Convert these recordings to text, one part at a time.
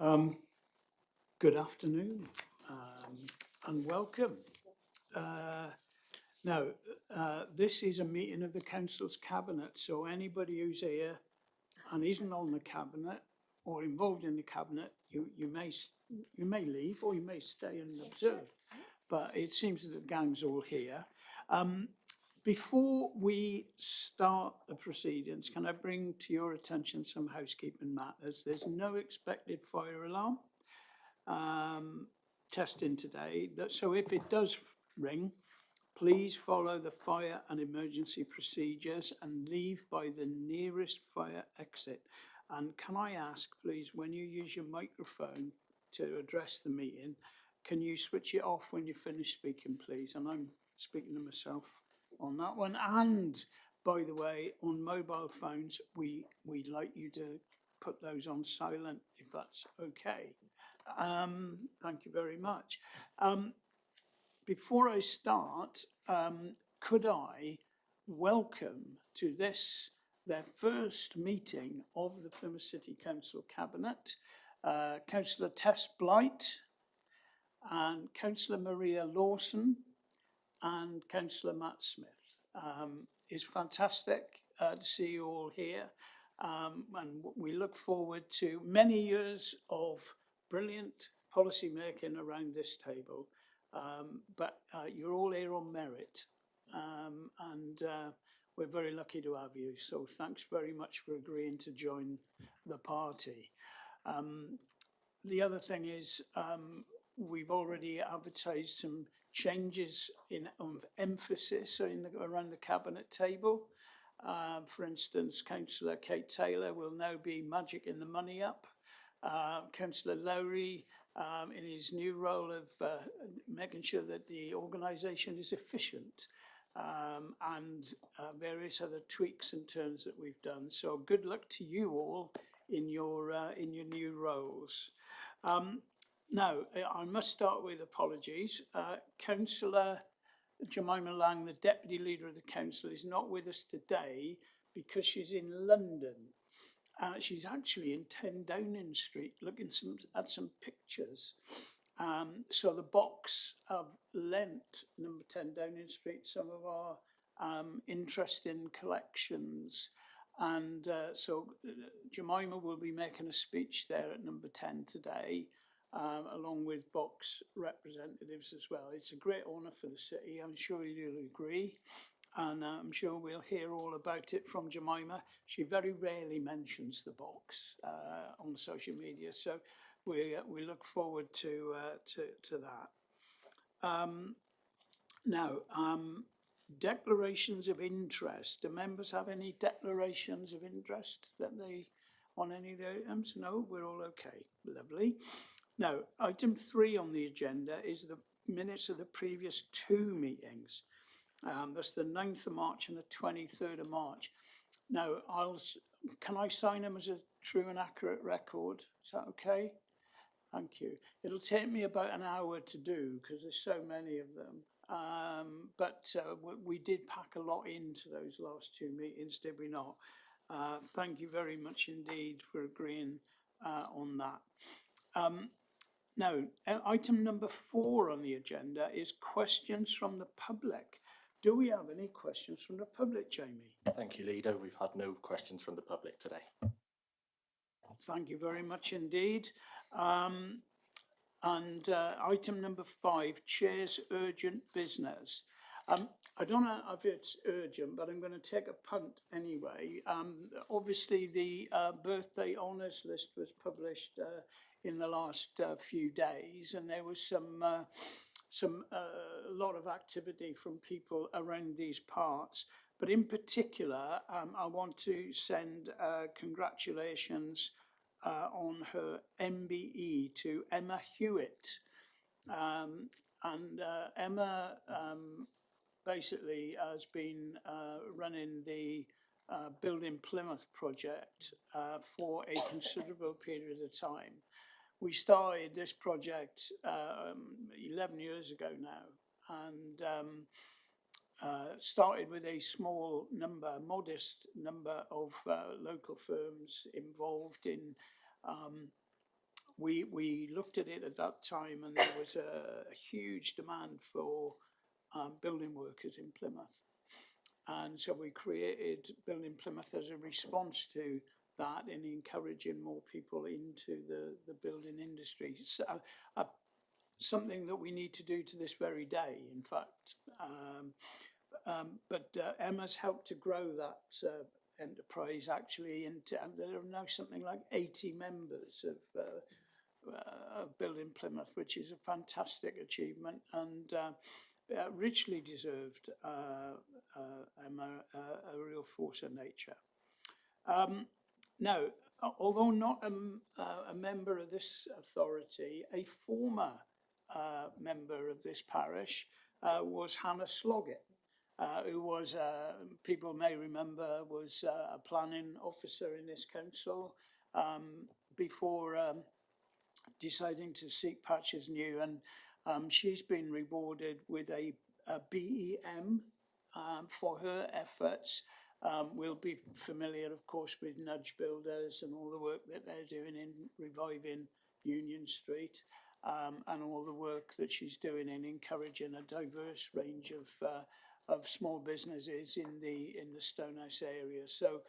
Um, Good afternoon and welcome. Uh, now, this is a meeting of the Council's Cabinet, so anybody who's here and isn't on the Cabinet or involved in the Cabinet, you may leave or you may stay and observe. But it seems that the gang's all here. Before we start the proceedings, can I bring to your attention some housekeeping matters? There's no expected fire alarm testing today. So if it does ring, please follow the fire and emergency procedures and leave by the nearest fire exit. And can I ask, please, when you use your microphone to address the meeting, can you switch it off when you finish speaking, please? And I'm speaking to myself on that one. And by the way, on mobile phones, we'd like you to put those on silent if that's okay. Thank you very much. Before I start, could I welcome to this, their first meeting of the Plymouth City Council Cabinet, Councillor Tess Blight and Councillor Maria Lawson and Councillor Matt Smith. It's fantastic to see you all here, and we look forward to many years of brilliant policy making around this table, but you're all here on merit, and we're very lucky to have you, so thanks very much for agreeing to join the party. The other thing is, we've already advertised some changes of emphasis around the cabinet table. For instance, Councillor Kate Taylor will now be Magic in the Money Up. Councillor Lowry, in his new role of making sure that the organisation is efficient, and various other tweaks and turns that we've done. So good luck to you all in your new roles. Now, I must start with apologies. Councillor Jemima Lang, the Deputy Leader of the Council, is not with us today because she's in London. She's actually in 10 Downing Street looking at some pictures. So the box have lent number 10 Downing Street some of our interesting collections. And so Jemima will be making a speech there at number 10 today, along with box representatives as well. It's a great honour for the city, I'm sure you'll agree. And I'm sure we'll hear all about it from Jemima. She very rarely mentions the box on social media, so we look forward to that. Now, declarations of interest. Do members have any declarations of interest that they on any of the items? No, we're all okay. Lovely. Now, item 3 on the agenda is the minutes of the previous 2 meetings. That's the 9th of March and the 23rd of March. Now, can I sign them as a true and accurate record? Is that okay? Thank you. It'll take me about an hour to do because there's so many of them. But we did pack a lot into those last 2 meetings, did we not? Thank you very much indeed for agreeing on that. Now, item number 4 on the agenda is questions from the public. Do we have any questions from the public, Jamie? Thank you, Leader. We've had no questions from the public today. Thank you very much indeed. And item number 5, Chair's urgent business. I don't know if it's urgent, but I'm going to take a punt anyway. Obviously, the birthday honours list was published in the last few days, and there was a lot of activity from people around these parts. But in particular, I want to send congratulations on her MBE to Emma Hewitt. Emma basically has been running the Building Plymouth project for a considerable period of time. We started this project 11 years ago now, and started with a small number, modest number of local firms involved in we looked at it at that time, and there was a huge demand for building workers in Plymouth. And so we created Building Plymouth as a response to that and encouraging more people into the building industry. So, something that we need to do to this very day, in fact. But Emma's helped to grow that enterprise actually into, and there are now something like 80 members of Building Plymouth, which is a fantastic achievement and richly deserved. Emma, a real force of nature. Now, although not a member of this authority, a former member of this parish was Hannah Sloggett, who was, people may remember, was a planning officer in this council before deciding to seek patches new, and she's been rewarded with a BEM for her efforts. We'll be familiar, of course, with Nudge Builders and all the work that they're doing in reviving Union Street, and all the work that she's doing in encouraging a diverse range of small businesses in the Stonehouse area. So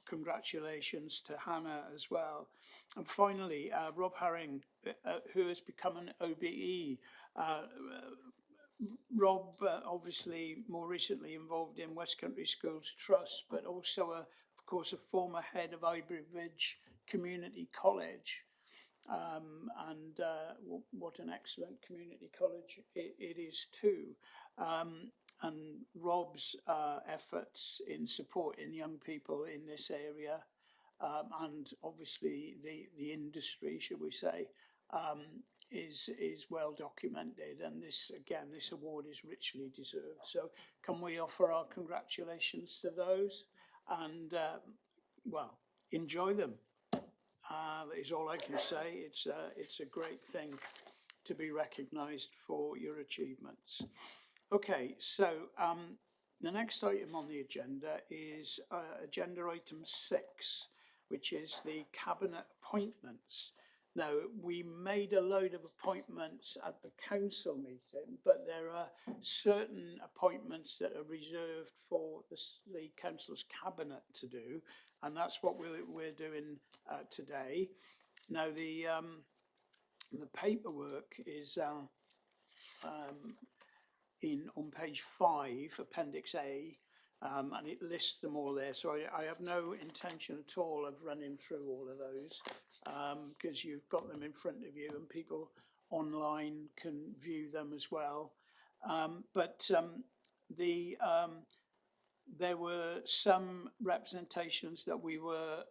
congratulations to Hannah as well. And finally, Rob Herring, who has become an OBE. Rob, obviously more recently involved in West Country Schools Trust, but also, of course, a former head of Ivory Ridge Community College. And what an excellent community college it is too. And Rob's efforts in supporting young people in this area, and obviously the industry, should we say, is well documented, and this award is richly deserved. So can we offer our congratulations to those, and well, enjoy them. That is all I can say. It's a great thing to be recognised for your achievements. Okay, so the next item on the agenda is agenda item 6, which is the cabinet appointments. Now, we made a load of appointments at the council meeting, but there are certain appointments that are reserved for the council's cabinet to do, and that's what we're doing today. Now, the paperwork is on page 5, Appendix A, and it lists them all there. So I have no intention at all of running through all of those, because you've got them in front of you and people online can view them as well. But there were some representations that we were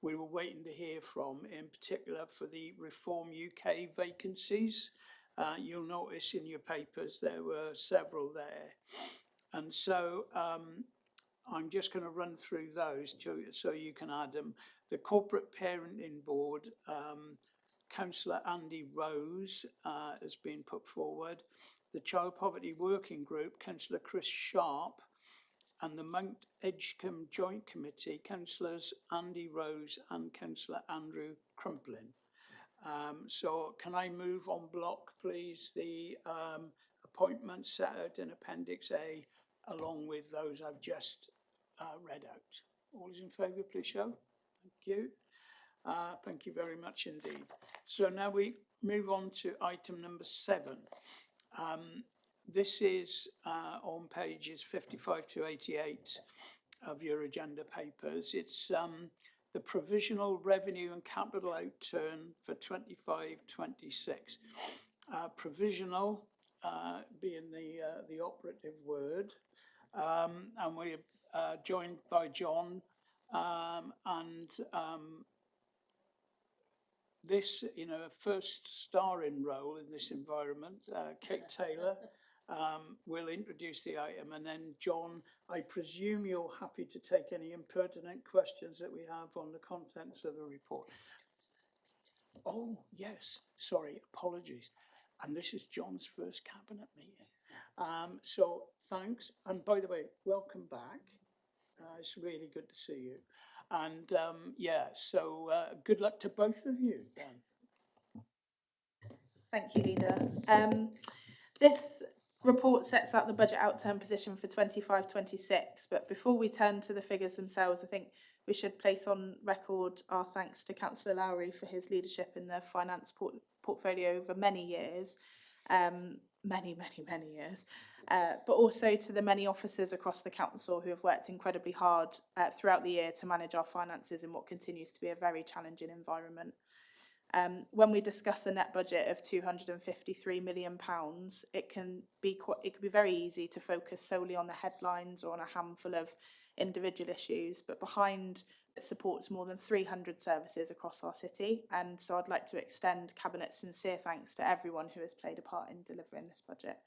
waiting to hear from, in particular for the Reform UK vacancies. You'll notice in your papers there were several there. And so I'm just going to run through those so you can add them. The Corporate Parenting Board, Councillor Andy Rose has been put forward. The Child Poverty Working Group, Councillor Chris Sharp. And the Mount Edgecombe Joint Committee, Councillors Andy Rose and Councillor Andrew Crumplin. So can I move on block, please, the appointments set out in Appendix A, along with those I've just read out. All is in favour, please show. Thank you. Thank you very much indeed. So now we move on to item number 7. This is on pages 55 to 88 of your agenda papers. It's the provisional revenue and capital outturn for 25-26. Provisional being the operative word, and we're joined by John, and this, first starring role in this environment, Kate Taylor. We'll introduce the item, and then John, I presume you're happy to take any impertinent questions that we have on the contents of the report. Oh, yes, sorry, apologies. And this is John's first cabinet meeting. So thanks, and by the way, welcome back. It's really good to see you. And yeah, so good luck to both of you then. Thank you, Leader. This report sets out the budget outturn position for 25-26, but before we turn to the figures themselves, I think we should place on record our thanks to Councillor Lowry for his leadership in the finance portfolio over many years, many years, but also to the many officers across the council who have worked incredibly hard throughout the year to manage our finances in what continues to be a very challenging environment. When we discuss a net budget of £253 million, it can be very easy to focus solely on the headlines or on a handful of individual issues, but behind it supports more than 300 services across our city. And so I'd like to extend Cabinet's sincere thanks to everyone who has played a part in delivering this budget.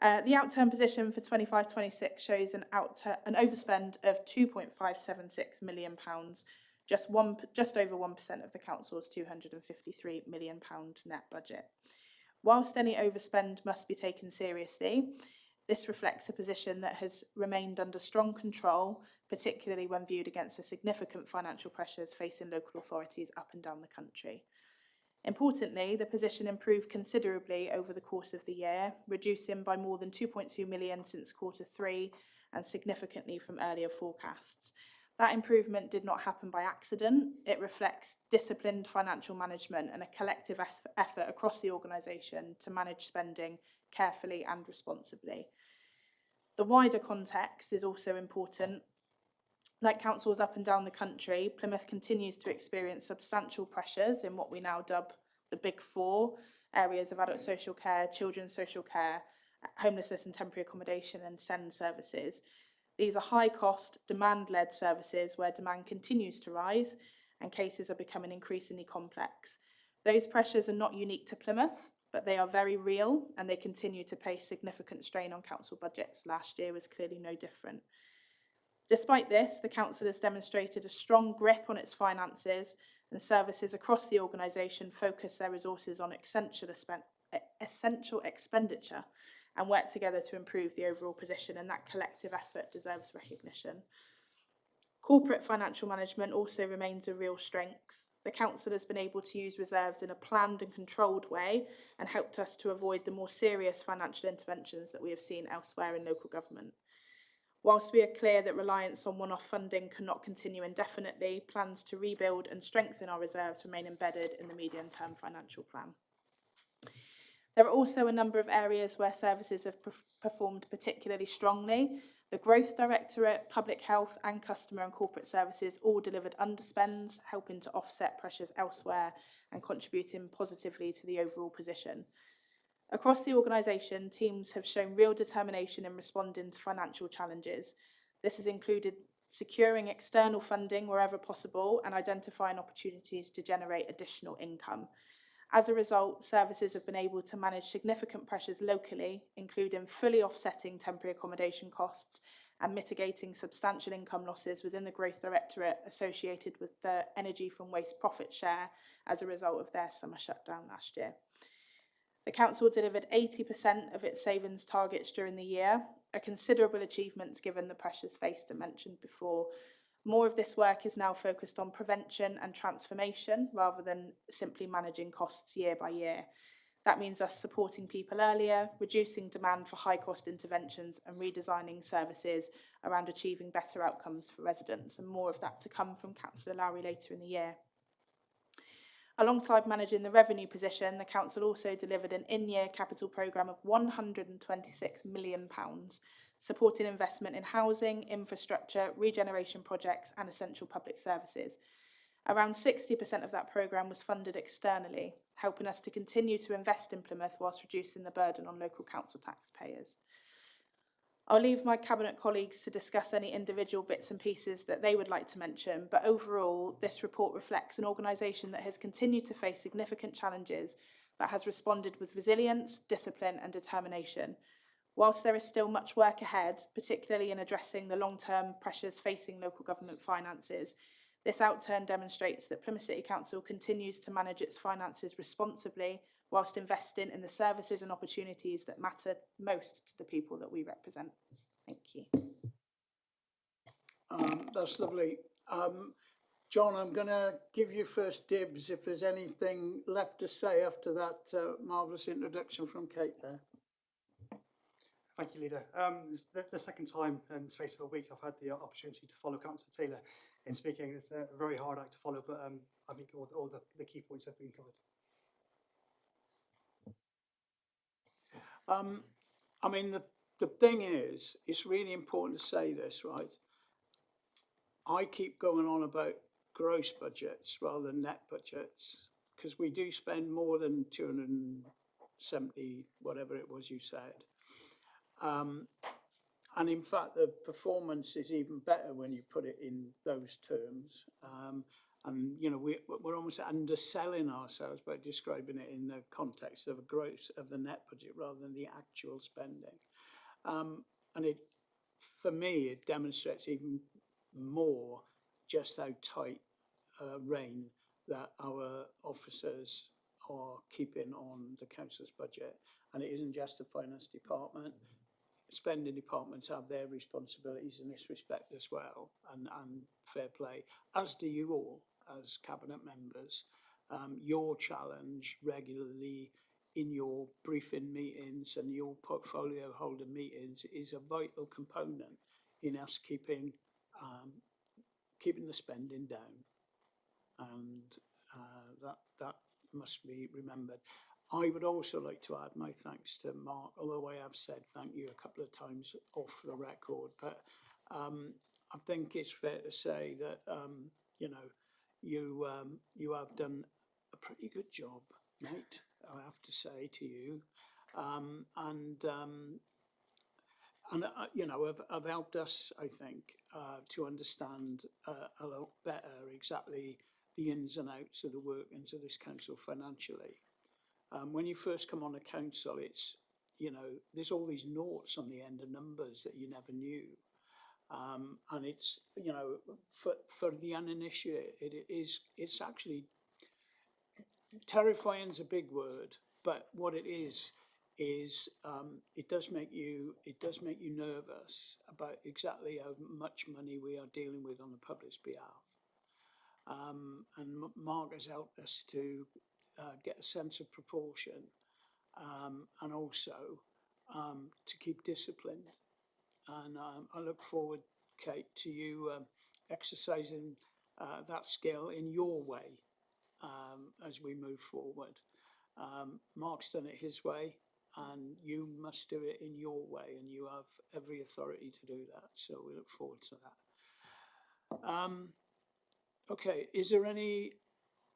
The outturn position for 25-26 shows an overspend of £2.576 million, just over 1% of the council's £253 million net budget. Whilst any overspend must be taken seriously, this reflects a position that has remained under strong control, particularly when viewed against the significant financial pressures facing local authorities up and down the country. Importantly, the position improved considerably over the course of the year, reducing by more than 2.2 million since Q3 and significantly from earlier forecasts. That improvement did not happen by accident. It reflects disciplined financial management and a collective effort across the organisation to manage spending carefully and responsibly. The wider context is also important. Like councils up and down the country, Plymouth continues to experience substantial pressures in what we now dub the Big Four areas of adult social care, children's social care, homelessness and temporary accommodation, and SEND services. These are high-cost, demand-led services where demand continues to rise and cases are becoming increasingly complex. Those pressures are not unique to Plymouth, but they are very real and they continue to place significant strain on council budgets. Last year was clearly no different. Despite this, the council has demonstrated a strong grip on its finances, and services across the organisation focus their resources on essential expenditure and work together to improve the overall position, and that collective effort deserves recognition. Corporate financial management also remains a real strength. The council has been able to use reserves in a planned and controlled way and helped us to avoid the more serious financial interventions that we have seen elsewhere in local government. Whilst we are clear that reliance on one-off funding cannot continue indefinitely, plans to rebuild and strengthen our reserves remain embedded in the medium-term financial plan. There are also a number of areas where services have performed particularly strongly. The Growth Directorate, Public Health and Customer and Corporate Services all delivered underspends, helping to offset pressures elsewhere and contributing positively to the overall position. Across the organisation, teams have shown real determination in responding to financial challenges. This has included securing external funding wherever possible and identifying opportunities to generate additional income. As a result, services have been able to manage significant pressures locally, including fully offsetting temporary accommodation costs and mitigating substantial income losses within the Growth Directorate associated with the energy from waste profit share as a result of their summer shutdown last year. The council delivered 80% of its savings targets during the year, a considerable achievement given the pressures faced and mentioned before. More of this work is now focused on prevention and transformation rather than simply managing costs year by year. That means us supporting people earlier, reducing demand for high-cost interventions and redesigning services around achieving better outcomes for residents, and more of that to come from Councillor Lowry later in the year. Alongside managing the revenue position, the council also delivered an in-year capital programme of £126 million, supporting investment in housing, infrastructure, regeneration projects and essential public services. Around 60% of that programme was funded externally, helping us to continue to invest in Plymouth whilst reducing the burden on local council taxpayers. I'll leave my Cabinet colleagues to discuss any individual bits and pieces that they would like to mention, but overall, this report reflects an organisation that has continued to face significant challenges, but has responded with resilience, discipline and determination. Whilst there is still much work ahead, particularly in addressing the long-term pressures facing local government finances, this outturn demonstrates that Plymouth City Council continues to manage its finances responsibly whilst investing in the services and opportunities that matter most to the people that we represent. Thank you. That's lovely. John, I'm going to give you first dibs if there's anything left to say after that marvellous introduction from Kate there. Thank you, Leader. It's the second time in the space of a week I've had the opportunity to follow Councillor Taylor in speaking. It's a very hard act to follow, but I think all the key points have been covered. I mean, the thing is, it's really important to say this, right? I keep going on about gross budgets rather than net budgets, because we do spend more than 270, whatever it was you said. And in fact, the performance is even better when you put it in those terms. And, you know, we're almost underselling ourselves by describing it in the context of a gross of the net budget rather than the actual spending. And it, for me, it demonstrates even more just how tight rein that our officers are keeping on the council's budget. And it isn't just the finance department. Spending departments have their responsibilities in this respect as well, and fair play, as do you all as cabinet members. Your challenge regularly in your briefing meetings and your portfolio holder meetings is a vital component in us keeping the spending down, and that must be remembered. I would also like to add my thanks to Mark, although I have said thank you a couple of times off the record, but I think it's fair to say that, you know, you have done a pretty good job, mate, I have to say to you. You know, have helped us, I think, to understand a lot better exactly the ins and outs of the workings of this council financially. When you first come on a council, it's, you know, there's all these noughts on the end of numbers that you never knew. And it's, you know, for the uninitiated, it's actually, terrifying is a big word, but what it is it does make you nervous about exactly how much money we are dealing with on the public's behalf. And Mark has helped us to get a sense of proportion, and also to keep disciplined. And I look forward, Kate, to you exercising that skill in your way as we move forward. Mark's done it his way, and you must do it in your way, and you have every authority to do that. So we look forward to that. Okay, is there any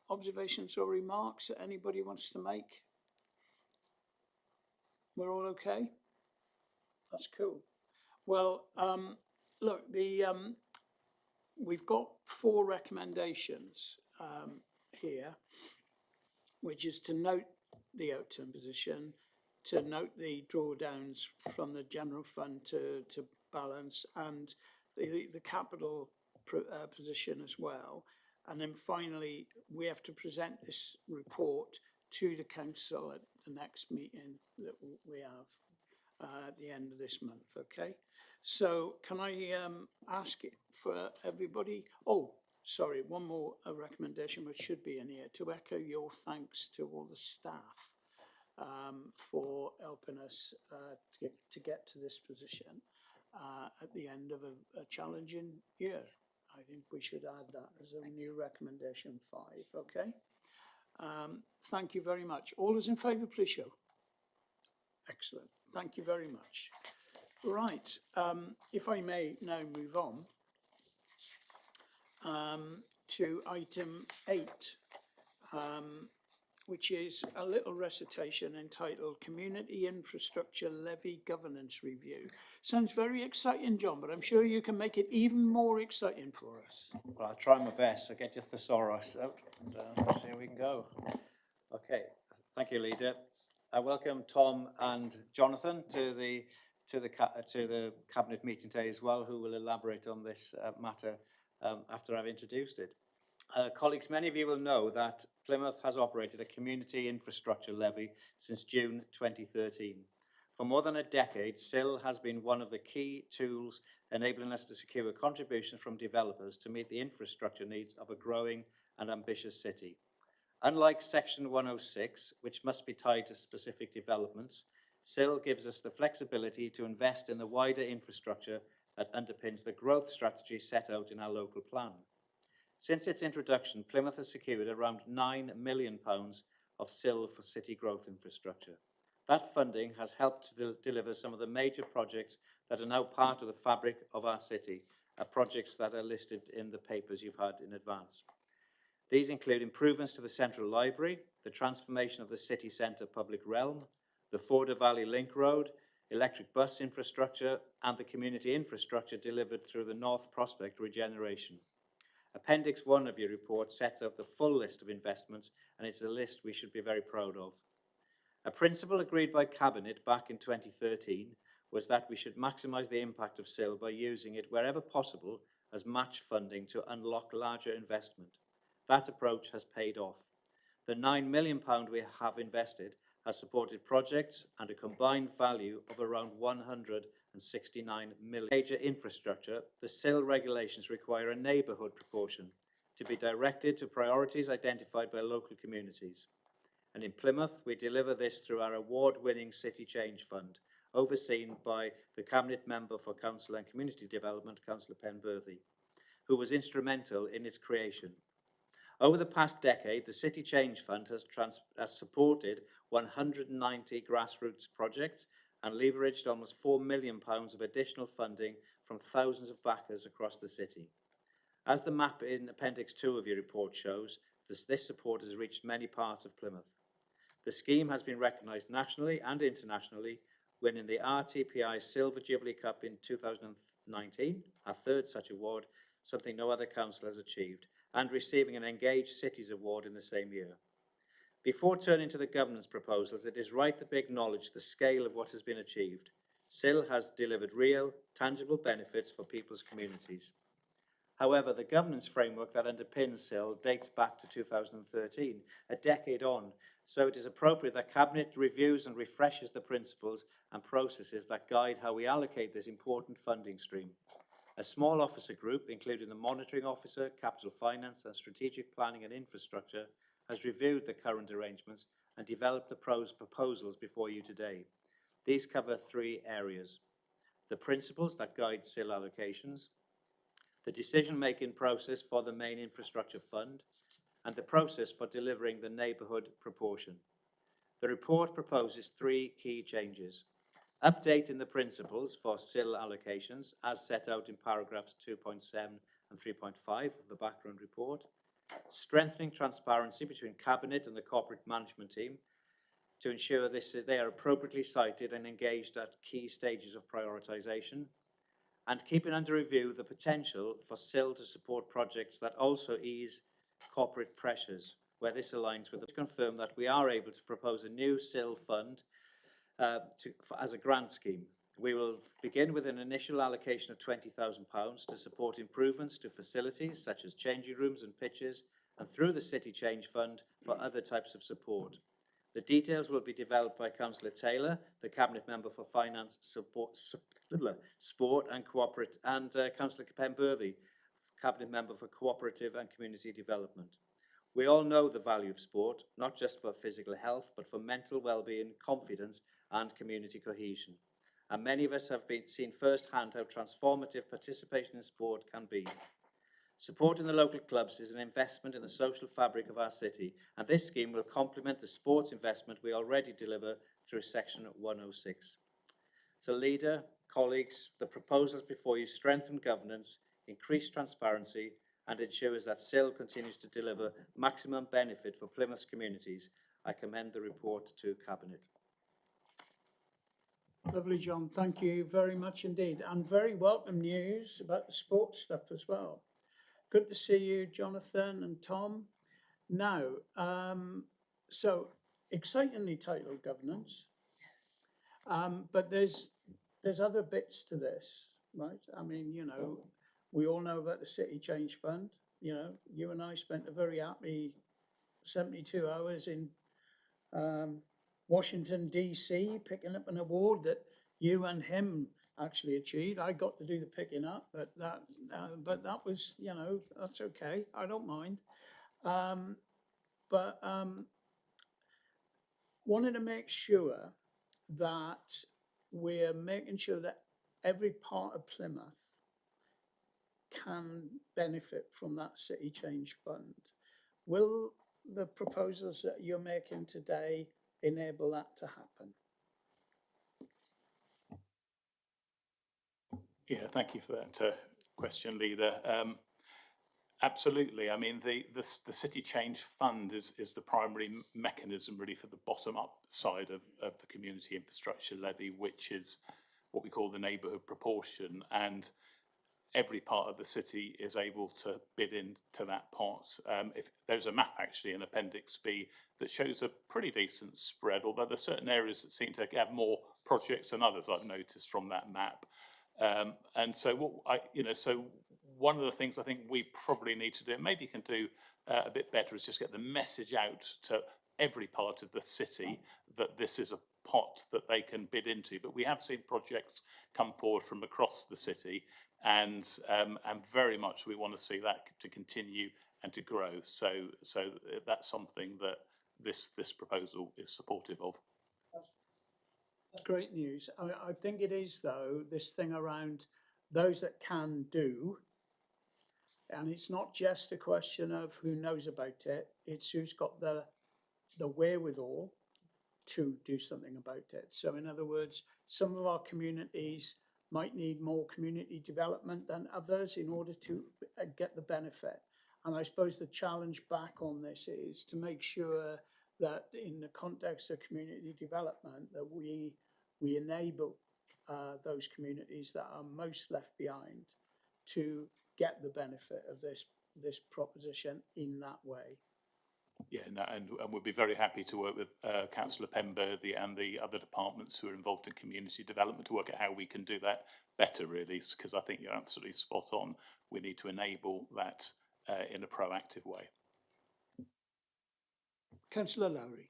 observations or remarks that anybody wants to make? We're all okay? That's cool. Well, look, we've got 4 recommendations here, which is to note the outturn position, to note the drawdowns from the general fund to balance, and the capital position as well. And then finally, we have to present this report to the council at the next meeting that we have at the end of this month, okay? So can I ask for everybody? Oh, sorry, one more recommendation which should be in here, to echo your thanks to all the staff for helping us to get to this position at the end of a challenging year. I think we should add that as a new recommendation 5, okay? Thank you very much. All those in favour, please show. Excellent. Thank you very much. Right, if I may now move on to item 8, which is a little recitation entitled Community Infrastructure Levy Governance Review. Sounds very exciting, John, but I'm sure you can make it even more exciting for us. Well, I'll try my best. I'll get your thesaurus out and let's see how we can go. Okay, thank you, Leader. I welcome Tom and Jonathan to the cabinet meeting today as well, who will elaborate on this matter after I've introduced it. Colleagues, many of you will know that Plymouth has operated a community infrastructure levy since June 2013. For more than a decade, SIL has been one of the key tools enabling us to secure contributions from developers to meet the infrastructure needs of a growing and ambitious city. Unlike Section 106, which must be tied to specific developments, SIL gives us the flexibility to invest in the wider infrastructure that underpins the growth strategy set out in our local plan. Since its introduction, Plymouth has secured around £9 million of SIL for city growth infrastructure. That funding has helped to deliver some of the major projects that are now part of the fabric of our city, projects that are listed in the papers you've had in advance. These include improvements to the Central Library, the transformation of the city centre public realm, the Forder Valley Link Road, electric bus infrastructure, and the community infrastructure delivered through the North Prospect regeneration. Appendix 1 of your report sets out the full list of investments, and it's a list we should be very proud of. A principle agreed by Cabinet back in 2013 was that we should maximise the impact of SIL by using it wherever possible as match funding to unlock larger investment. That approach has paid off. The £9 million we have invested has supported projects and a combined value of around 169 million. Major infrastructure, the SIL regulations require a neighbourhood proportion to be directed to priorities identified by local communities. And in Plymouth, we deliver this through our award-winning City Change Fund, overseen by the Cabinet Member for Council and Community Development, Councillor Penberthy, who was instrumental in its creation. Over the past decade, the City Change Fund has supported 190 grassroots projects and leveraged almost £4 million of additional funding from thousands of backers across the city. As the map in Appendix 2 of your report shows, this support has reached many parts of Plymouth. The scheme has been recognised nationally and internationally, winning the RTPI Silver Jubilee Cup in 2019, our third such award, something no other council has achieved, and receiving an Engaged Cities Award in the same year. Before turning to the governance proposals, it is right that we acknowledge the scale of what has been achieved. SIL has delivered real, tangible benefits for people's communities. However, the governance framework that underpins SIL dates back to 2013, a decade on, so it is appropriate that Cabinet reviews and refreshes the principles and processes that guide how we allocate this important funding stream. A small officer group, including the Monitoring Officer, Capital Finance and Strategic Planning and Infrastructure, has reviewed the current arrangements and developed the proposals before you today. These cover three areas: the principles that guide SIL allocations, the decision-making process for the main infrastructure fund, and the process for delivering the neighbourhood proportion. The report proposes three key changes: updating the principles for SIL allocations as set out in paragraphs 2.7 and 3.5 of the background report, strengthening transparency between Cabinet and the corporate management team to ensure they are appropriately cited and engaged at key stages of prioritisation, and keeping under review the potential for SIL to support projects that also ease corporate pressures, where this aligns with to confirm that we are able to propose a new SIL fund as a grant scheme. We will begin with an initial allocation of £20,000 to support improvements to facilities such as changing rooms and pitches, and through the City Change Fund for other types of support. The details will be developed by Councillor Taylor, the Cabinet Member for Finance, Sport and Cooperate, and Councillor Penberthy, Cabinet Member for Cooperative and Community Development. We all know the value of sport, not just for physical health, but for mental well-being, confidence and community cohesion. And many of us have seen firsthand how transformative participation in sport can be. Supporting the local clubs is an investment in the social fabric of our city, and this scheme will complement the sports investment we already deliver through Section 106. So, Leader, colleagues, the proposals before you strengthen governance, increase transparency, and ensures that SIL continues to deliver maximum benefit for Plymouth's communities. I commend the report to Cabinet. Lovely, John. Thank you very much indeed. And very welcome news about the sports stuff as well. Good to see you, Jonathan and Tom. Now, so excitingly titled governance, but there's other bits to this, right? I mean, you know, we all know about the City Change Fund. You know, you and I spent a very happy 72 hours in Washington DC picking up an award that you and him actually achieved. I got to do the picking up, but that was, you know, that's okay. I don't mind. But wanted to make sure that we're making sure that every part of Plymouth can benefit from that City Change Fund. Will the proposals that you're making today enable that to happen? Yeah, thank you for that question, Leader. Absolutely. I mean, the City Change Fund is the primary mechanism really for the bottom-up side of the community infrastructure levy, which is what we call the neighbourhood proportion, and every part of the city is able to bid into that pot. If there's a map actually in Appendix B that shows a pretty decent spread, although there's certain areas that seem to have more projects than others, I've noticed from that map. And so so one of the things I think we probably need to do, and maybe can do a bit better, is just get the message out to every part of the city that this is a pot that they can bid into. But we have seen projects come forward from across the city, and very much we want to see that to continue and to grow. So that's something that this proposal is supportive of. That's great news. I think it is, though, this thing around those that can do, and it's not just a question of who knows about it, it's who's got the wherewithal to do something about it. So in other words, some of our communities might need more community development than others in order to get the benefit. And I suppose the challenge back on this is to make sure that in the context of community development, that we enable those communities that are most left behind to get the benefit of this proposition in that way. Yeah, no, and we'd be very happy to work with Councillor Pemberthy and the other departments who are involved in community development to work out how we can do that better, really, because I think you're absolutely spot on. We need to enable that in a proactive way. Councillor Lowry.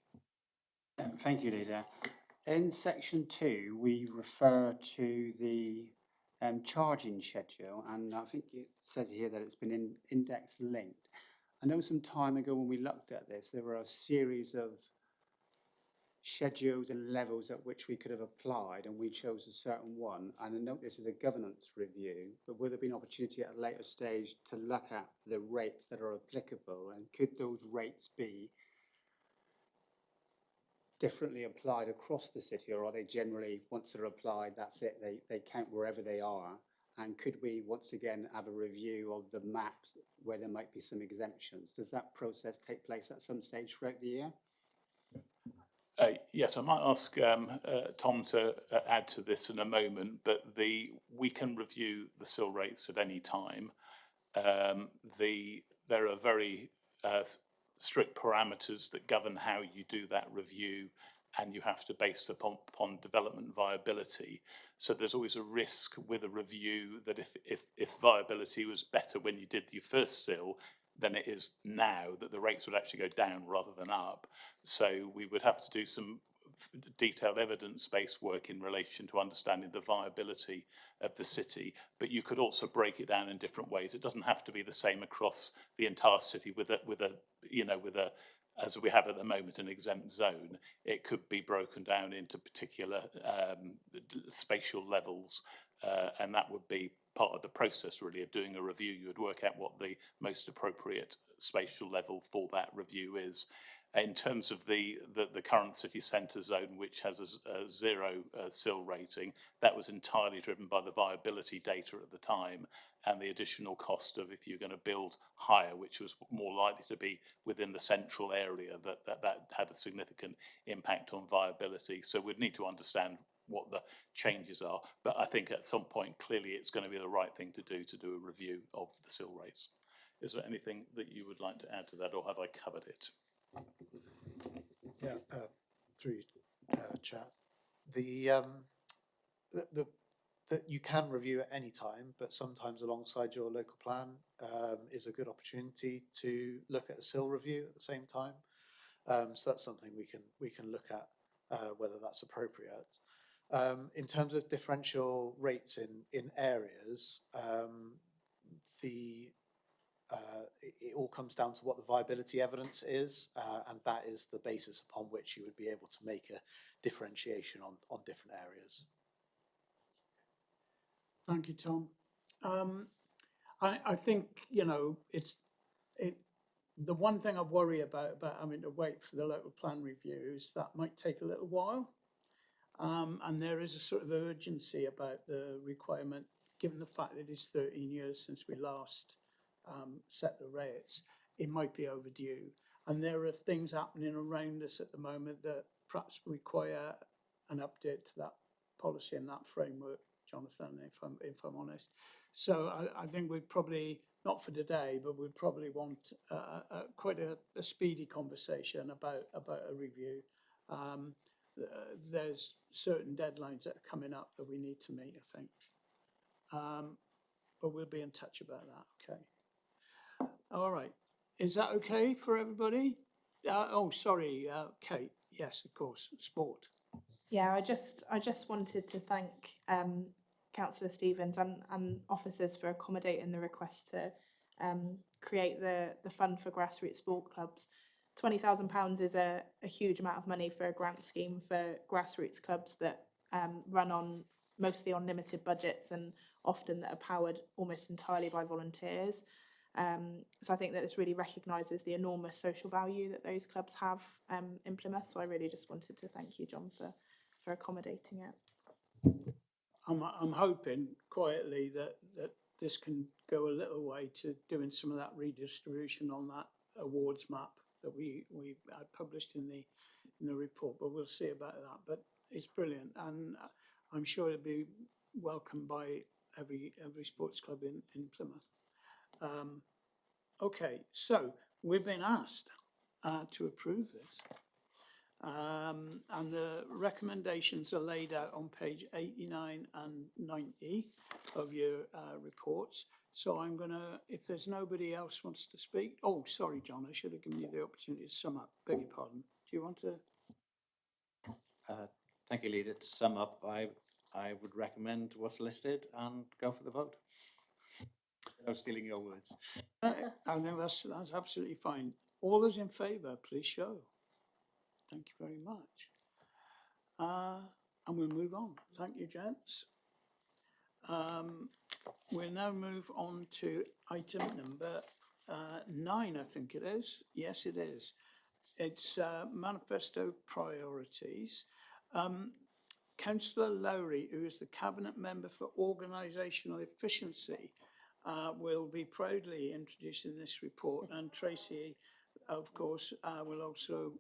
Thank you, Leader. In section 2, we refer to the charging schedule, and I think it says here that it's been index linked. I know some time ago when we looked at this, there were a series of schedules and levels at which we could have applied, and we chose a certain one. And I note this is a governance review, but will there be an opportunity at a later stage to look at the rates that are applicable, and could those rates be differently applied across the city, or are they generally, once they're applied, that's it, they count wherever they are? And could we once again have a review of the maps where there might be some exemptions? Does that process take place at some stage throughout the year? Yes, I might ask Tom to add to this in a moment, but we can review the SIL rates at any time. There are very strict parameters that govern how you do that review, and you have to base it upon development viability. So there's always a risk with a review that if viability was better when you did your first SIL than it is now, that the rates would actually go down rather than up. So we would have to do some detailed evidence-based work in relation to understanding the viability of the city, but you could also break it down in different ways. It doesn't have to be the same across the entire city with a as we have at the moment, an exempt zone. It could be broken down into particular spatial levels, and that would be part of the process really of doing a review. You would work out what the most appropriate spatial level for that review is. In terms of the current city centre zone, which has a 0 SIL rating, that was entirely driven by the viability data at the time and the additional cost of if you're going to build higher, which was more likely to be within the central area, that had a significant impact on viability. So we'd need to understand what the changes are. But I think at some point, clearly, it's going to be the right thing to do a review of the SIL rates. Is there anything that you would like to add to that, or have I covered it? Yeah, through chat. That you can review at any time, but sometimes alongside your local plan is a good opportunity to look at a SIL review at the same time. So that's something we can look at whether that's appropriate. In terms of differential rates in areas, it all comes down to what the viability evidence is, and that is the basis upon which you would be able to make a differentiation on different areas. Thank you, Tom. I think, you know, the one thing I worry about having to wait for the local plan review is that might take a little while. And there is a sort of urgency about the requirement, given the fact that it is 13 years since we last set the rates, it might be overdue. And there are things happening around us at the moment that perhaps require an update to that policy and that framework, Jonathan, if I'm honest. So I think we'd probably, not for today, but we'd probably want quite a speedy conversation about a review. There's certain deadlines that are coming up that we need to meet, I think. But we'll be in touch about that, okay? All right. Is that okay for everybody? Oh, sorry, Kate. Yes, of course, sport. Yeah, I just wanted to thank Councillor Stevens and officers for accommodating the request to create the fund for grassroots sport clubs. £20,000 is a huge amount of money for a grant scheme for grassroots clubs that run mostly on limited budgets and often that are powered almost entirely by volunteers. So I think that this really recognises the enormous social value that those clubs have in Plymouth. So I really just wanted to thank you, John, for accommodating it. I'm hoping quietly that this can go a little way to doing some of that redistribution on that awards map that we had published in the report, but we'll see about that. But it's brilliant, and I'm sure it'll be welcomed by every sports club in Plymouth. Okay, so we've been asked to approve this. And the recommendations are laid out on page 89 and 90 of your reports. So I'm going to, if there's nobody else wants to speak. Oh, sorry, John, I should have given you the opportunity to sum up. Beg your pardon. Do you want to? Thank you, Leader. To sum up, I would recommend what's listed and go for the vote. No stealing your words. I think that's absolutely fine. All those in favour, please show. Thank you very much. And we'll move on. Thank you, gents. We'll now move on to item number 9, I think it is. Yes, it is. It's manifesto priorities. Councillor Lowry, who is the Cabinet Member for Organisational Efficiency, will be proudly introducing this report, and Tracy, of course, will also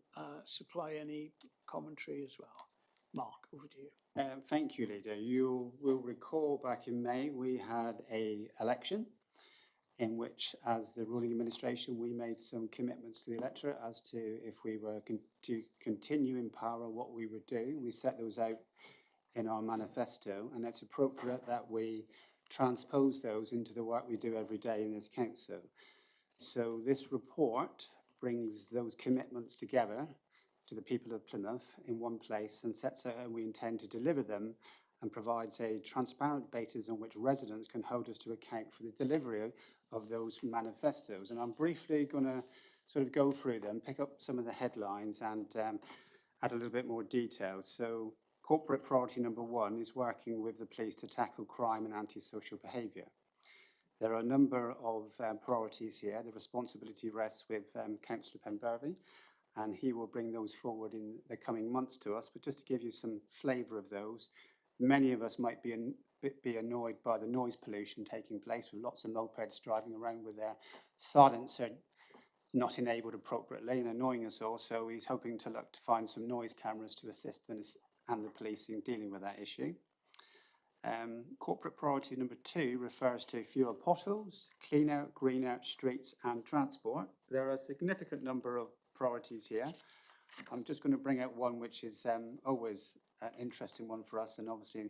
supply any commentary as well. Mark, over to you. Thank you, Leader. You will recall back in May we had an election in which, as the ruling administration, we made some commitments to the electorate as to if we were to continue in power, what we would do. We set those out in our manifesto, and it's appropriate that we transpose those into the work we do every day in this council. So this report brings those commitments together to the people of Plymouth in one place and sets out how we intend to deliver them, and provides a transparent basis on which residents can hold us to account for the delivery of those manifestos. And I'm briefly going to sort of go through them, pick up some of the headlines and add a little bit more detail. So corporate priority number 1 is working with the police to tackle crime and antisocial behaviour. There are a number of priorities here. The responsibility rests with Councillor Penbervy, and he will bring those forward in the coming months to us. But just to give you some flavour of those, many of us might be annoyed by the noise pollution taking place with lots of mopeds driving around with their silencer not enabled appropriately and annoying us all. So he's hoping to look to find some noise cameras to assist us and the police in dealing with that issue. Corporate priority number 2 refers to fewer potholes, clean out, green out streets and transport. There are a significant number of priorities here. I'm just going to bring out one which is always an interesting one for us, and obviously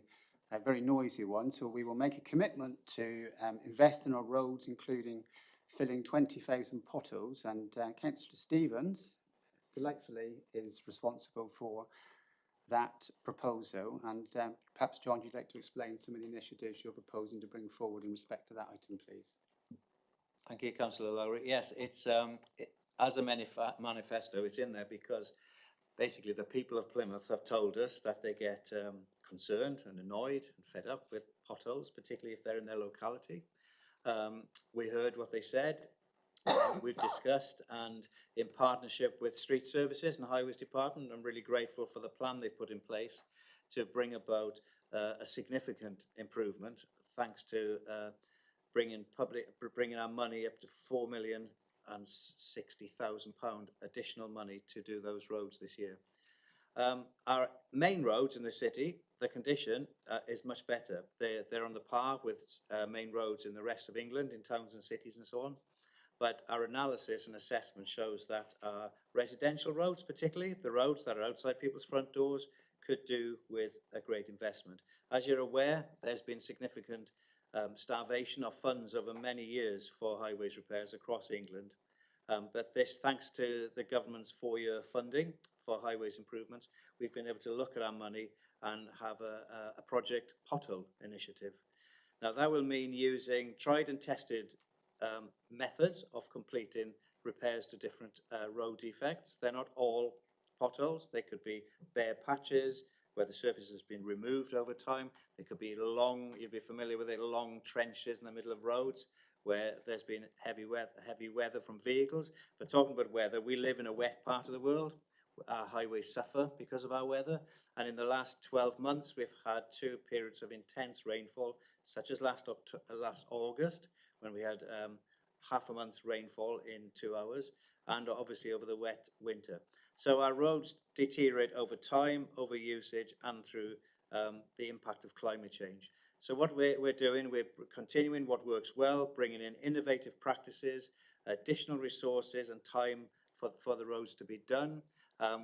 a very noisy one. So we will make a commitment to invest in our roads, including filling 20,000 potholes, and Councillor Stevens, delightfully, is responsible for that proposal. And perhaps, John, you'd like to explain some of the initiatives you're proposing to bring forward in respect to that item, please. Thank you, Councillor Lowry. Yes, it's as a manifesto, it's in there because basically the people of Plymouth have told us that they get concerned and annoyed and fed up with potholes, particularly if they're in their locality. We heard what they said, we've discussed, and in partnership with Street Services and Highways Department, I'm really grateful for the plan they've put in place to bring about a significant improvement, thanks to bringing our money up to £4,060,000 additional money to do those roads this year. Our main roads in the city, the condition is much better. They're on the par with main roads in the rest of England, in towns and cities and so on. But our analysis and assessment shows that residential roads, particularly the roads that are outside people's front doors, could do with a great investment. As you're aware, there's been significant starvation of funds over many years for highways repairs across England. But this, thanks to the government's 4-year funding for highways improvements, we've been able to look at our money and have a project pothole initiative. Now that will mean using tried and tested methods of completing repairs to different road defects. They're not all potholes. They could be bare patches where the surface has been removed over time. They could be long, you'd be familiar with it, long trenches in the middle of roads where there's been heavy weather from vehicles. But talking about weather, we live in a wet part of the world. Our highways suffer because of our weather. And in the last 12 months, we've had 2 periods of intense rainfall, such as last August, when we had half a month's rainfall in 2 hours, and obviously over the wet winter. So our roads deteriorate over time, over usage, and through the impact of climate change. So what we're doing, we're continuing what works well, bringing in innovative practices, additional resources and time for the roads to be done.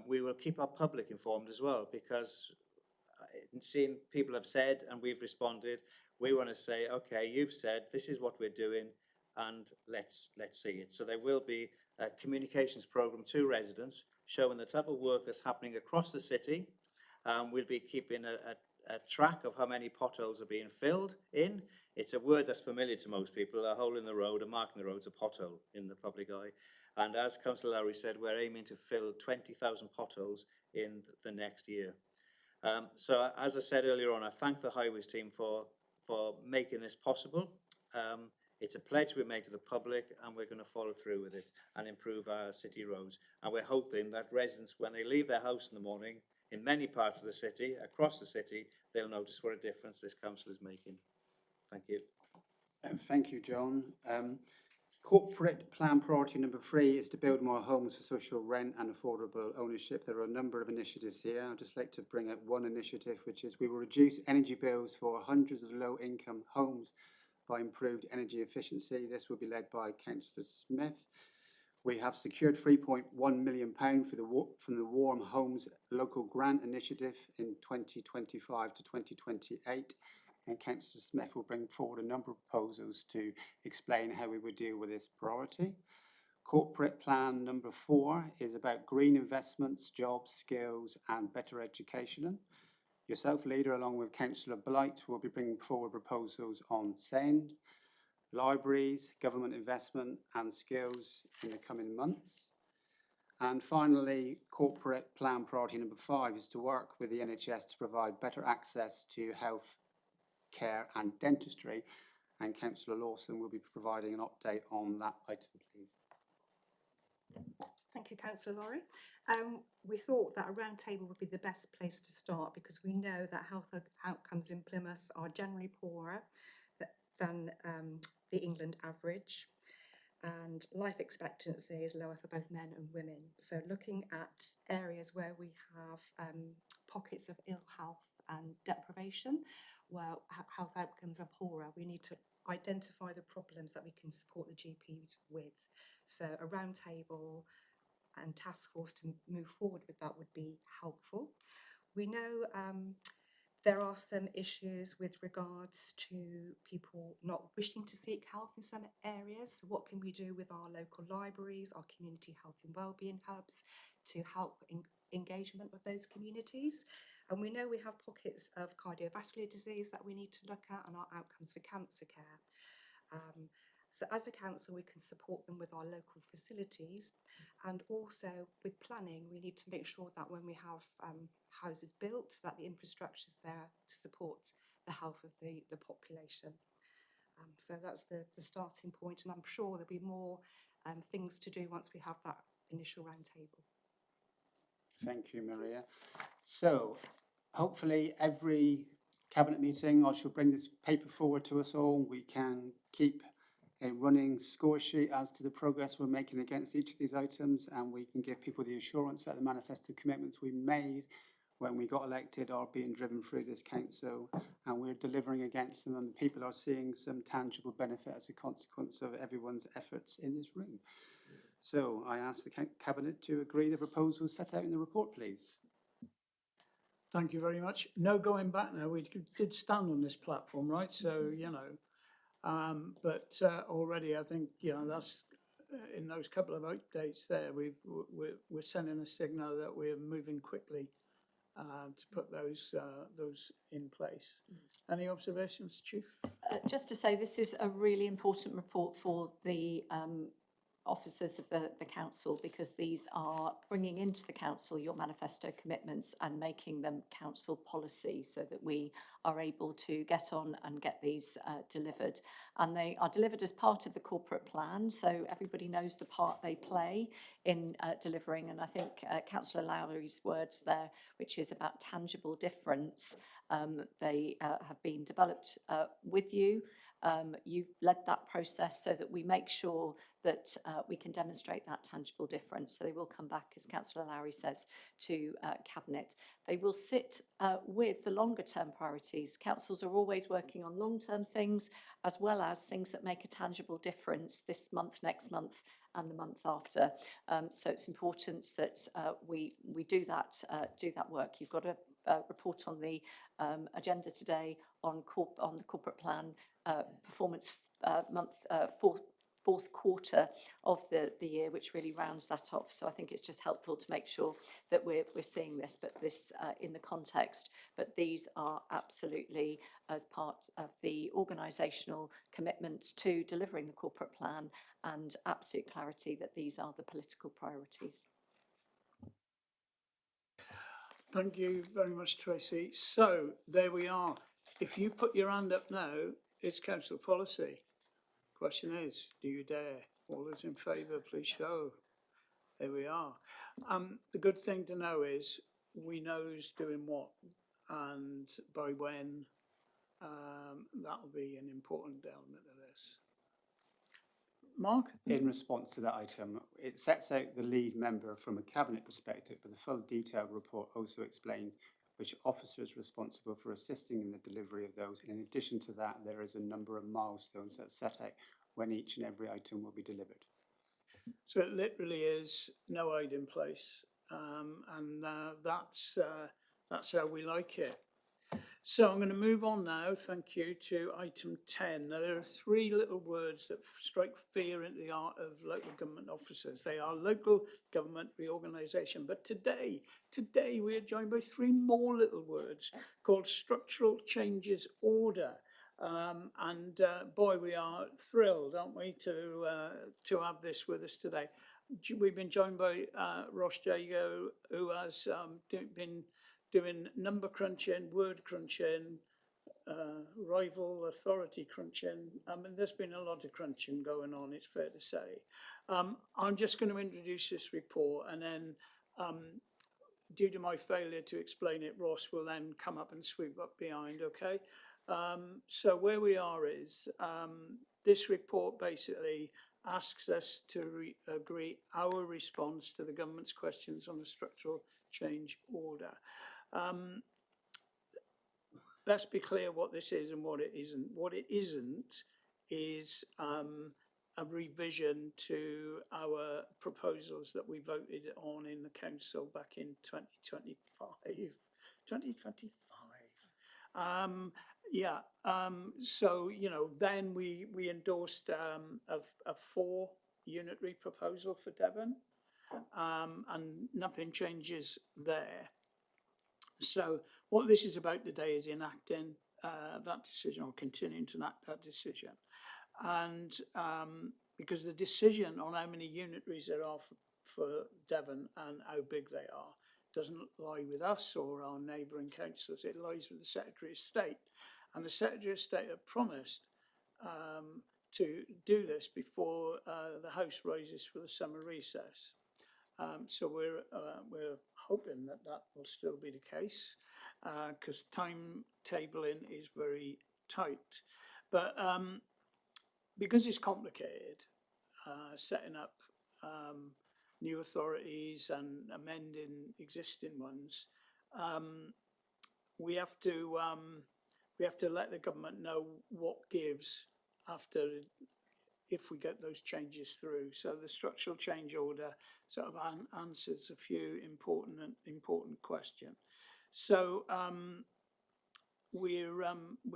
We will keep our public informed as well, because seeing people have said and we've responded, we want to say, okay, you've said this is what we're doing, and let's see it. So there will be a communications program to residents showing the type of work that's happening across the city. We'll be keeping a track of how many potholes are being filled in. It's a word that's familiar to most people. A hole in the road, a mark in the road is a pothole in the public eye. And as Councillor Lowry said, we're aiming to fill 20,000 potholes in the next year. So as I said earlier on, I thank the Highways team for making this possible. It's a pledge we made to the public, and we're going to follow through with it and improve our city roads. And we're hoping that residents, when they leave their house in the morning, in many parts of the city, across the city, they'll notice what a difference this council is making. Thank you. Thank you, John. Corporate plan priority number 3 is to build more homes for social rent and affordable ownership. There are a number of initiatives here. I'd just like to bring up one initiative, which is we will reduce energy bills for hundreds of low-income homes by improved energy efficiency. This will be led by Councillor Smith. We have secured £3.1 million from the Warm Homes Local Grant Initiative in 2025 to 2028. And Councillor Smith will bring forward a number of proposals to explain how we would deal with this priority. Corporate plan number 4 is about green investments, jobs, skills and better education. Yourself, Leader, along with Councillor Blight, will be bringing forward proposals on SEND, libraries, government investment and skills in the coming months. And finally, corporate plan priority number 5 is to work with the NHS to provide better access to health care and dentistry, and Councillor Lawson will be providing an update on that item, please. Thank you, Councillor Lowry. We thought that a round table would be the best place to start, because we know that health outcomes in Plymouth are generally poorer than the England average, and life expectancy is lower for both men and women. So looking at areas where we have pockets of ill health and deprivation, where health outcomes are poorer, we need to identify the problems that we can support the GPs with. So a round table and task force to move forward with that would be helpful. We know there are some issues with regards to people not wishing to seek health in some areas. So what can we do with our local libraries, our community health and wellbeing hubs, to help engagement of those communities? And we know we have pockets of cardiovascular disease that we need to look at and our outcomes for cancer care. So as a council, we can support them with our local facilities, and also with planning, we need to make sure that when we have houses built, that the infrastructure is there to support the health of the population. So that's the starting point, and I'm sure there'll be more things to do once we have that initial round table. Thank you, Maria. So hopefully every cabinet meeting, I shall bring this paper forward to us all. We can keep a running score sheet as to the progress we're making against each of these items, and we can give people the assurance that the manifesto commitments we made when we got elected are being driven through this council, and we're delivering against them, and people are seeing some tangible benefit as a consequence of everyone's efforts in this room. So I ask the Cabinet to agree the proposals set out in the report, please. Thank you very much. No going back now. We did stand on this platform, right? So, you know, but already I think, you know, that's in those couple of updates there, we're sending a signal that we're moving quickly to put those in place. Any observations, Chief? Just to say, this is a really important report for the officers of the council, because these are bringing into the council your manifesto commitments and making them council policy, so that we are able to get on and get these delivered. And they are delivered as part of the corporate plan, so everybody knows the part they play in delivering. And I think Councillor Lowry's words there, which is about tangible difference, they have been developed with you. You've led that process so that we make sure that we can demonstrate that tangible difference. So they will come back, as Councillor Lowry says, to Cabinet. They will sit with the longer term priorities. Councils are always working on long term things, as well as things that make a tangible difference this month, next month, and the month after. So it's important that we do that work. You've got a report on the agenda today on the corporate plan performance month fourth quarter of the year, which really rounds that off. So I think it's just helpful to make sure that we're seeing this, but this in the context. But these are absolutely as part of the organisational commitments to delivering the corporate plan, and absolute clarity that these are the political priorities. Thank you very much, Tracy. So there we are. If you put your hand up now, it's council policy. Question is, do you dare? All those in favour, please show. There we are. The good thing to know is we know who's doing what and by when. That'll be an important element of this. Mark? In response to that item, it sets out the lead member from a cabinet perspective, but the full detailed report also explains which officer is responsible for assisting in the delivery of those. And in addition to that, there is a number of milestones that set out when each and every item will be delivered. So it literally is no hide in place, and that's how we like it. So I'm going to move on now, thank you, to item 10. Now, there are three little words that strike fear into the heart of local government officers. They are local government reorganisation. But today we are joined by three more little words called structural changes order. Boy, we are thrilled, aren't we, to have this with us today. We've been joined by Ross Jago, who has been doing number crunching, word crunching, rival authority crunching. I mean, there's been a lot of crunching going on, it's fair to say. I'm just going to introduce this report, and then due to my failure to explain it, Ross will then come up and sweep up behind, okay? So where we are is, this report basically asks us to agree our response to the government's questions on the structural change order. Let's be clear what this is and what it isn't. What it isn't is a revision to our proposals that we voted on in the council back in 2025. 2025. So, you know, then we endorsed a 4 unitary proposal for Devon, and nothing changes there. So what this is about today is enacting that decision, or continuing to enact that decision. And because the decision on how many unitaries there are for Devon and how big they are doesn't lie with us or our neighbouring councils, it lies with the Secretary of State. And the Secretary of State had promised to do this before the House rises for the summer recess. So we're hoping that that will still be the case, because timetabling is very tight. But because it's complicated, setting up new authorities and amending existing ones, we have to let the government know what gives after, if we get those changes through. So the structural change order sort of answers a few important questions. So we're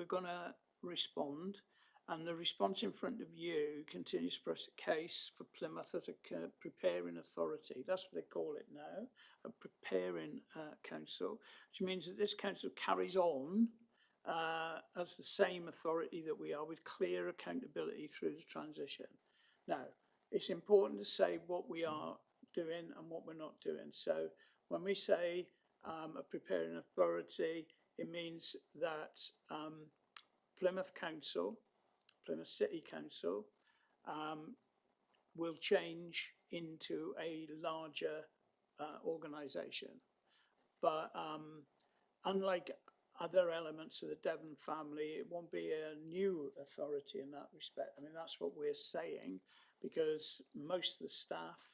going to respond, and the response in front of you continues to press a case for Plymouth as a preparing authority. That's what they call it now, a preparing council, which means that this council carries on as the same authority that we are, with clear accountability through the transition. Now, it's important to say what we are doing and what we're not doing. So when we say a preparing authority, it means that Plymouth Council, Plymouth City Council, will change into a larger organisation. But unlike other elements of the Devon family, it won't be a new authority in that respect. I mean, that's what we're saying, because most of the staff,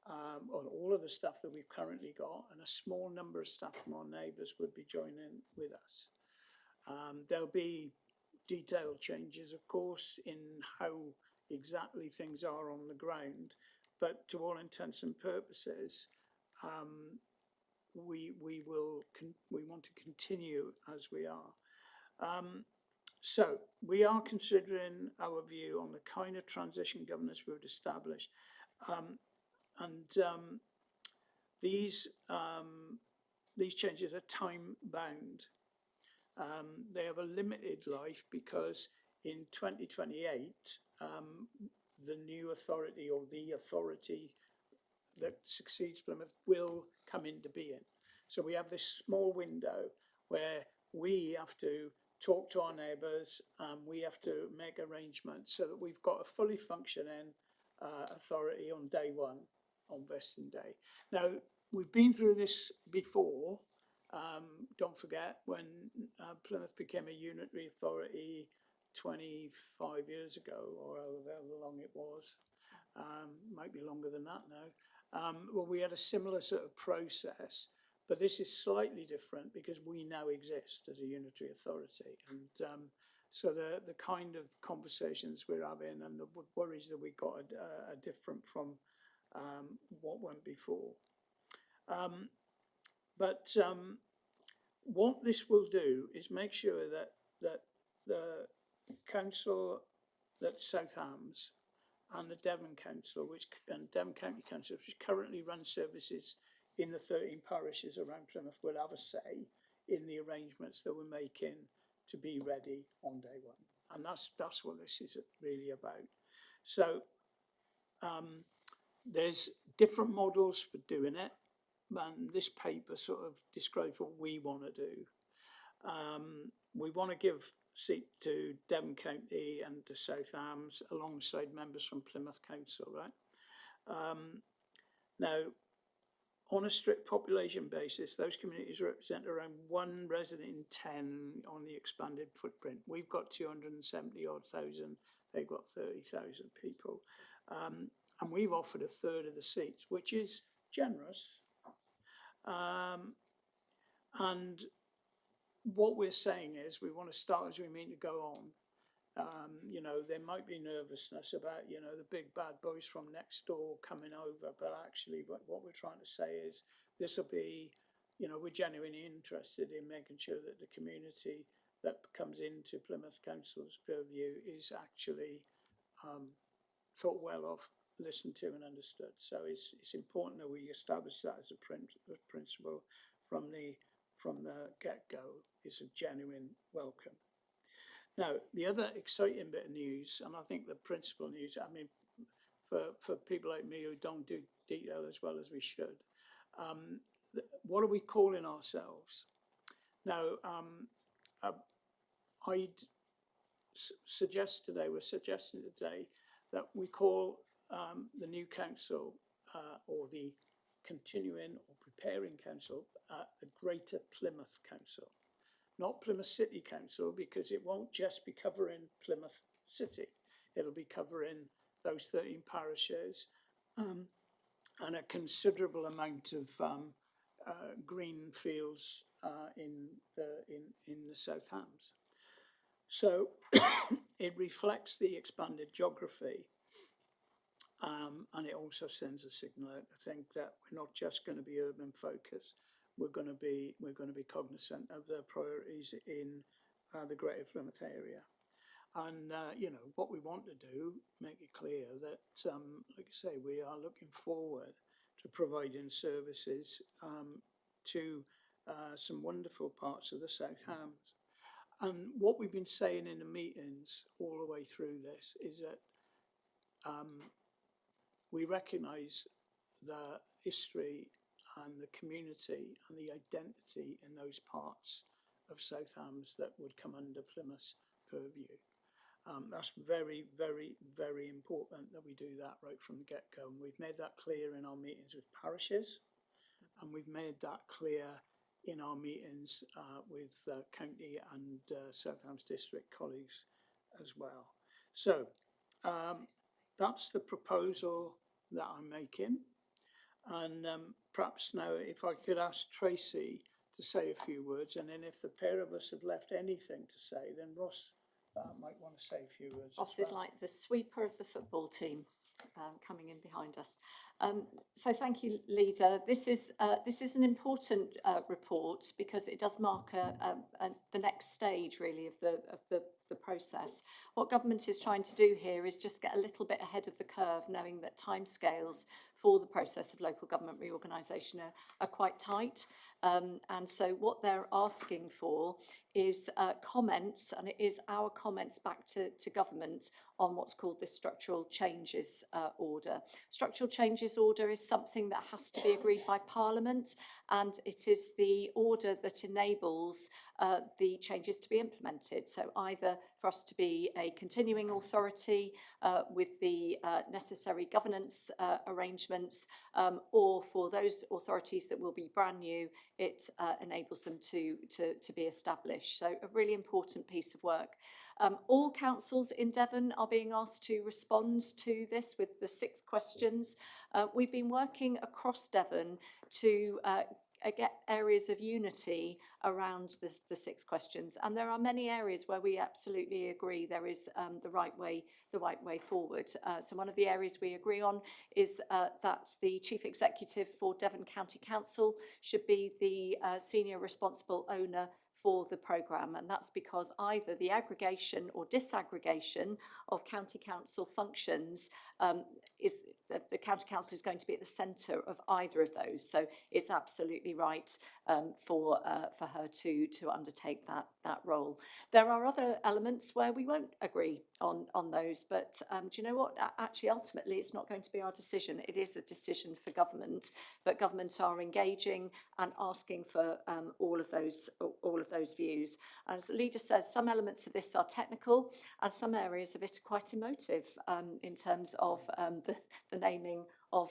or all of the staff that we've currently got, and a small number of staff from our neighbours would be joining with us. There'll be detailed changes, of course, in how exactly things are on the ground, but to all intents and purposes, we want to continue as we are. So we are considering our view on the kind of transition governance we would establish, these changes are time bound. They have a limited life because in 2028, the new authority, or the authority that succeeds Plymouth, will come into being. So we have this small window where we have to talk to our neighbours, we have to make arrangements so that we've got a fully functioning authority on day one, on vesting day. Now, we've been through this before. Don't forget when Plymouth became a unitary authority 25 years ago, or however long it was. Might be longer than that now. Well, we had a similar sort of process, but this is slightly different because we now exist as a unitary authority. And so the kind of conversations we're having and the worries that we got are different from what went before. But what this will do is make sure that the council, that South Hams, and the Devon Council, and Devon County Council, which currently runs services in the 13 parishes around Plymouth, will have a say in the arrangements that we're making to be ready on day one. And that's what this is really about. So there's different models for doing it, and this paper sort of describes what we want to do. We want to give seat to Devon County and to South Hams alongside members from Plymouth Council, right? Now, on a strict population basis, those communities represent around 1 resident in 10 on the expanded footprint. We've got 270 odd thousand, they've got 30,000 people. And we've offered a third of the seats, which is generous. And what we're saying is we want to start as we mean to go on. You know, there might be nervousness about, you know, the big bad boys from next door coming over, but actually what we're trying to say is this will be, you know, we're genuinely interested in making sure that the community that comes into Plymouth Council's purview is actually thought well of, listened to and understood. So it's important that we establish that as a principle from the from the get-go is a genuine welcome. Now, the other exciting bit of news, and I think the principal news, I mean, for people like me who don't do detail as well as we should, what are we calling ourselves? Now, we're suggesting today that we call the new council or the continuing or preparing council the Greater Plymouth Council. Not Plymouth City Council, because it won't just be covering Plymouth City. It'll be covering those 13 parishes and a considerable amount of green fields in the South Hams. So it reflects the expanded geography, and it also sends a signal out, I think, that we're not just going to be urban focused. We're going to be cognizant of the priorities in the Greater Plymouth area, and you know what we want to do. Make it clear that, like I say, we are looking forward to providing services to some wonderful parts of the South Hams. And what we've been saying in the meetings all the way through this is that we recognise the history and the community and the identity in those parts of South Hams that would come under Plymouth's purview. That's very, very, very important that we do that right from the get-go. And we've made that clear in our meetings with parishes, and we've made that clear in our meetings with county and South Hams district colleagues as well. So that's the proposal that I'm making. And perhaps now if I could ask Tracy to say a few words, and then if the pair of us have left anything to say, then Ross might want to say a few words. Ross is like the sweeper of the football team, coming in behind us. So thank you, Leader. This is an important report because it does mark the next stage, really, of the process. What government is trying to do here is just get a little bit ahead of the curve, knowing that timescales for the process of local government reorganisation are quite tight. And so what they're asking for is comments, and it is our comments back to government on what's called the structural changes order. Structural changes order is something that has to be agreed by Parliament, and it is the order that enables the changes to be implemented. So either for us to be a continuing authority with the necessary governance arrangements, or for those authorities that will be brand new, it enables them to be established. So a really important piece of work. All councils in Devon are being asked to respond to this with the 6 questions. We've been working across Devon to get areas of unity around the 6 questions, and there are many areas where we absolutely agree there is the right way forward. So one of the areas we agree on is that the Chief Executive for Devon County Council should be the senior responsible owner for the programme, and that's because either the aggregation or disaggregation of county council functions is the county council is going to be at the centre of either of those. So it's absolutely right for her to undertake that role. There are other elements where we won't agree on those, but do you know what? Actually, ultimately, it's not going to be our decision. It is a decision for government, but government are engaging and asking for all of those views. As the leader says, some elements of this are technical, and some areas of it are quite emotive in terms of the naming of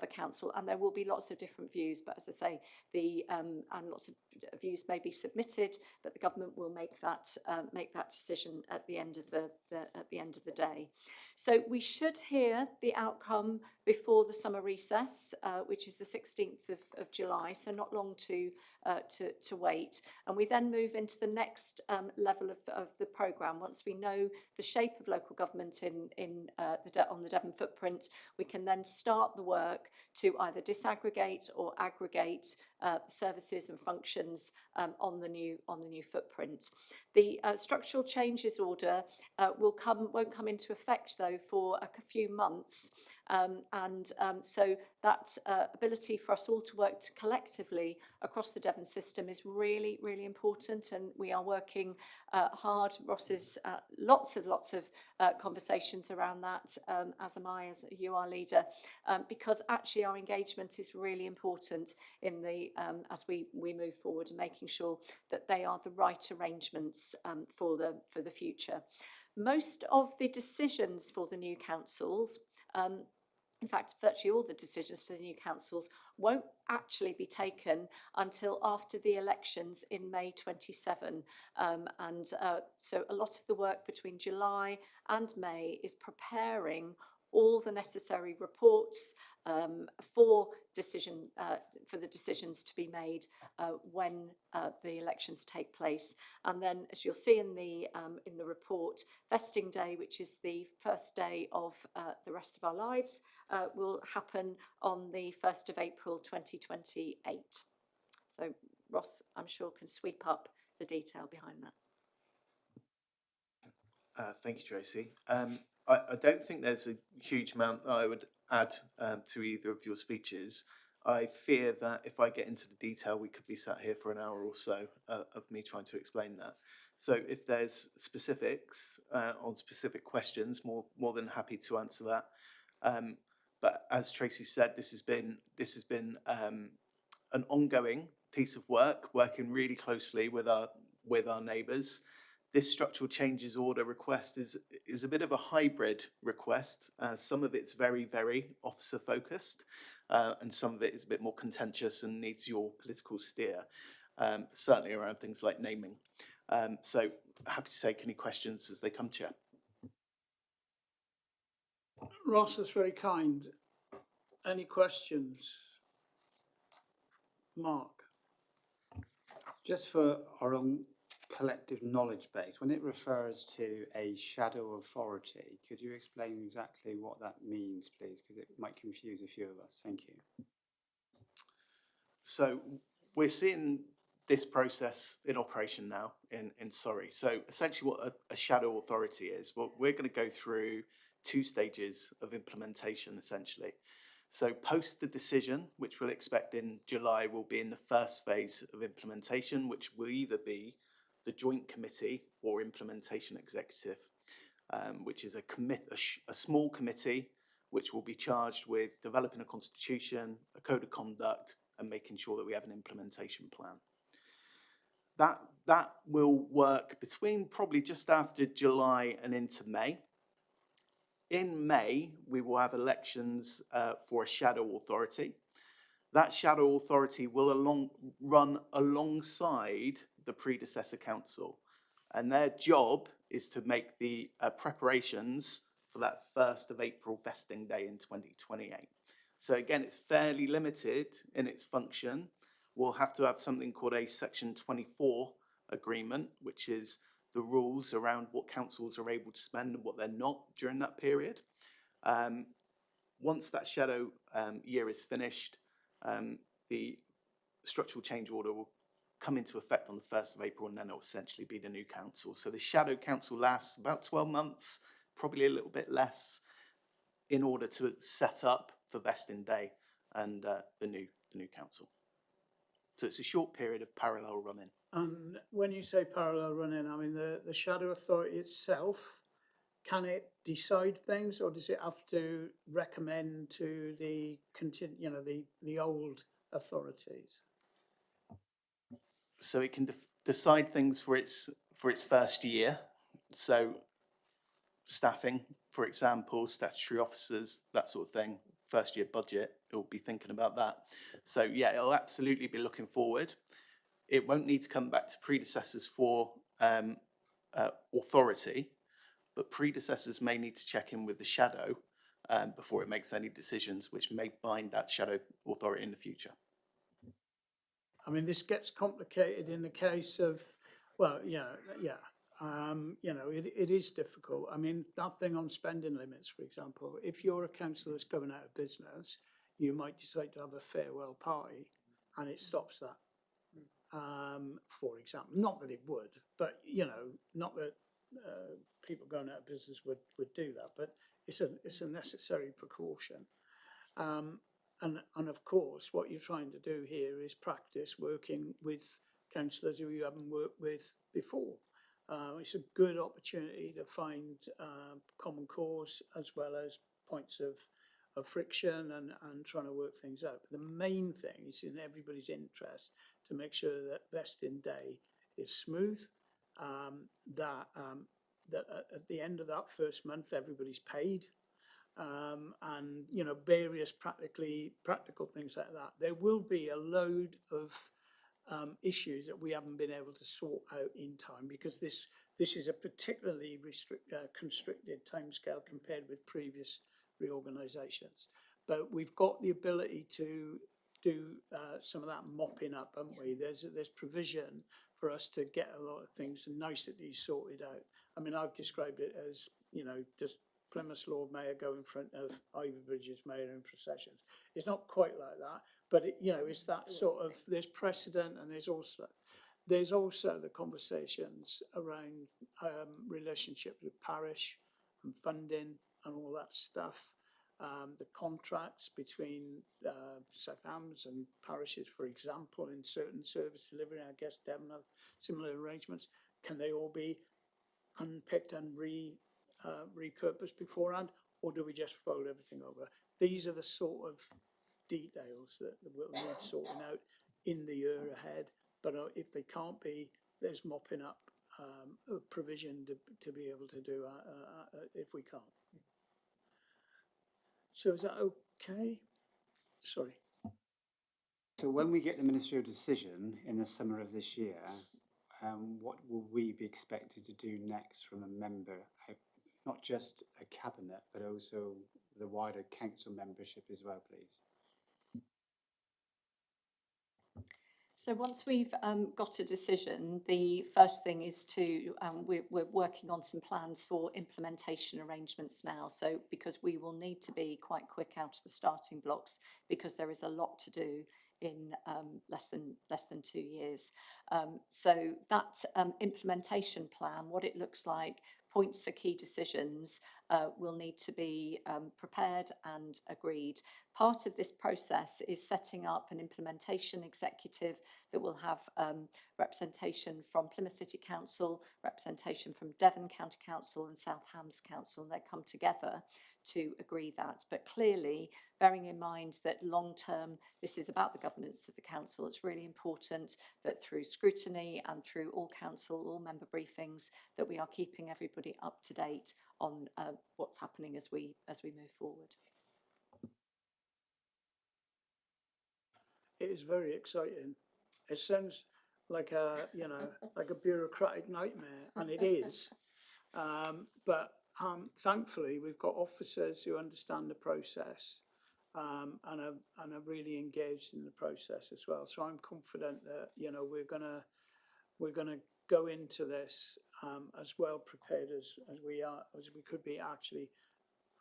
a council, and there will be lots of different views. But as I say, and lots of views may be submitted, but the government will make that decision at the end of the day. So we should hear the outcome before the summer recess, which is the 16th of July. So not long to wait, and we then move into the next level of the programme. Once we know the shape of local government on the Devon footprint, we can then start the work to either disaggregate or aggregate services and functions on the new footprint. The structural changes order won't come into effect though for a few months. So that ability for us all to work collectively across the Devon system is really, really important, and we are working hard. Ross is lots of conversations around that, as am I, as you are leader, because actually our engagement is really important in the as we move forward, and making sure that they are the right arrangements for the future. Most of the decisions for the new councils, in fact, virtually all the decisions for the new councils won't actually be taken until after the elections in May 27. So a lot of the work between July and May is preparing all the necessary reports for the decisions to be made when the elections take place. And then, as you'll see in the report, vesting day, which is the first day of the rest of our lives, will happen on the 1st of April 2028. So Ross, I'm sure, can sweep up the detail behind that. Thank you, Tracy. I don't think there's a huge amount that I would add to either of your speeches. I fear that if I get into the detail, we could be sat here for an hour or so of me trying to explain that. So if there's specifics on specific questions, more than happy to answer that. But as Tracy said, this has been an ongoing piece of work, working really closely with our neighbours. This structural changes order request is a bit of a hybrid request. Some of it's very, very officer focused, and some of it is a bit more contentious and needs your political steer, certainly around things like naming. So happy to take any questions as they come, Chair. Ross, that's very kind. Any questions? Mark? Just for our own collective knowledge base, when it refers to a shadow authority, could you explain exactly what that means, please? Because it might confuse a few of us. Thank you. So we're seeing this process in operation now in Surrey. So essentially what a shadow authority is, well, we're going to go through 2 stages of implementation, essentially. So post the decision, which we'll expect in July, will be in the first phase of implementation, which will either be the joint committee or implementation executive, which is a small committee which will be charged with developing a constitution, a code of conduct, and making sure that we have an implementation plan. That will work between probably just after July and into May. In May, we will have elections for a shadow authority. That shadow authority will run alongside the predecessor council, and their job is to make the preparations for that 1st of April vesting day in 2028. So again, it's fairly limited in its function. We'll have to have something called a Section 24 agreement, which is the rules around what councils are able to spend and what they're not during that period. Once that shadow year is finished, the structural change order will come into effect on the 1st of April, and then it will essentially be the new council. So the shadow council lasts about 12 months, probably a little bit less, in order to set up for vesting day and the new council. So it's a short period of parallel running. And when you say parallel running, I mean the shadow authority itself, can it decide things, or does it have to recommend to the old authorities? So it can decide things for its first year. So staffing, for example, statutory officers, that sort of thing. First year budget, it will be thinking about that. So yeah, it'll absolutely be looking forward. It won't need to come back to predecessors for authority, but predecessors may need to check in with the shadow before it makes any decisions which may bind that shadow authority in the future. I mean, this gets complicated in the case of, well, it is difficult. I mean, that thing on spending limits, for example, if you're a council that's going out of business, you might decide to have a farewell party, and it stops that. For example, not that it would, but not that people going out of business would do that. But it's a necessary precaution. And of course, what you're trying to do here is practice working with councillors who you haven't worked with before. It's a good opportunity to find common cause as well as points of friction and trying to work things out. But the main thing is in everybody's interest to make sure that vesting day is smooth, that at the end of that first month everybody's paid, and various practical things like that. There will be a load of issues that we haven't been able to sort out in time because this is a particularly constricted timescale compared with previous reorganisations. But we've got the ability to do some of that mopping up, haven't we? There's provision for us to get a lot of things nicely sorted out. I mean, I've described it as, just Plymouth Lord Mayor go in front of Ivy Bridge's mayor in processions. It's not quite like that, but it's that sort of, there's precedent, and there's also the conversations around relationships with parish and funding and all that stuff. The contracts between South Hams and parishes, for example, in certain service delivery, I guess Devon have similar arrangements. Can they all be unpicked and repurposed beforehand, or do we just fold everything over? These are the sort of details that we'll need sorting out in the year ahead. But if they can't be, there's mopping up a provision to be able to do if we can't. So is that okay? Sorry. So when we get the ministerial decision in the summer of this year, what will we be expected to do next from a member, not just a cabinet, but also the wider council membership as well, please? So once we've got a decision, the first thing is to, we're working on some plans for implementation arrangements now. So because we will need to be quite quick out of the starting blocks, because there is a lot to do in less than 2 years. So that implementation plan, what it looks like, points for key decisions will need to be prepared and agreed. Part of this process is setting up an implementation executive that will have representation from Plymouth City Council, representation from Devon County Council and South Hams Council, and they come together to agree that. But clearly, bearing in mind that long term, this is about the governance of the council, it's really important that through scrutiny and through all council, all member briefings, that we are keeping everybody up to date on what's happening as we move forward. It is very exciting. It sounds like a bureaucratic nightmare, and it is. But thankfully, we've got officers who understand the process and are really engaged in the process as well. So I'm confident that we're gonna go into this as well prepared as we could be, actually,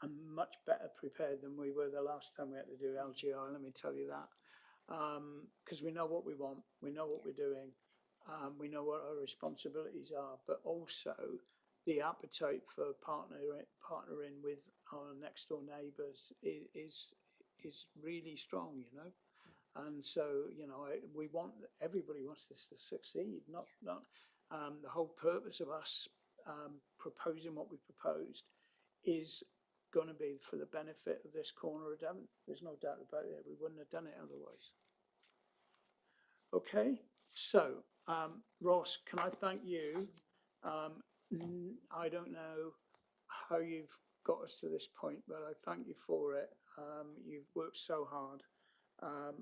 and much better prepared than we were the last time we had to do LGR. Let me tell you that. Because we know what we want, we know what we're doing, we know what our responsibilities are, but also the appetite for partnering with our next door neighbours is really strong, and so everybody wants this to succeed. Not the whole purpose of us proposing what we proposed is going to be for the benefit of this corner of Devon. There's no doubt about it. We wouldn't have done it otherwise. Okay, so Ross, can I thank you? I don't know how you've got us to this point, but I thank you for it. You've worked so hard,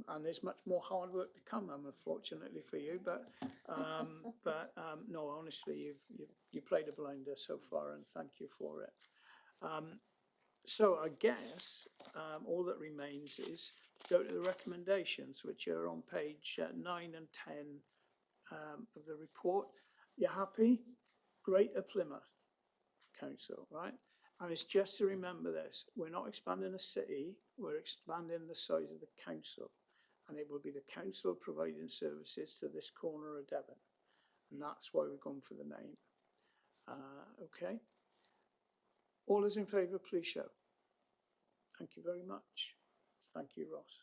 and there's much more hard work to come, unfortunately for you. But no, honestly, you played a blinder so far, and thank you for it. So I guess all that remains is go to the recommendations, which are on page 9 and 10 of the report. You're happy? Greater Plymouth Council, right? And it's just to remember this: we're not expanding the city; we're expanding the size of the council, and it will be the council providing services to this corner of Devon, and that's why we've gone for the name. Okay. All those in favour, please show. Thank you very much. Thank you, Ross.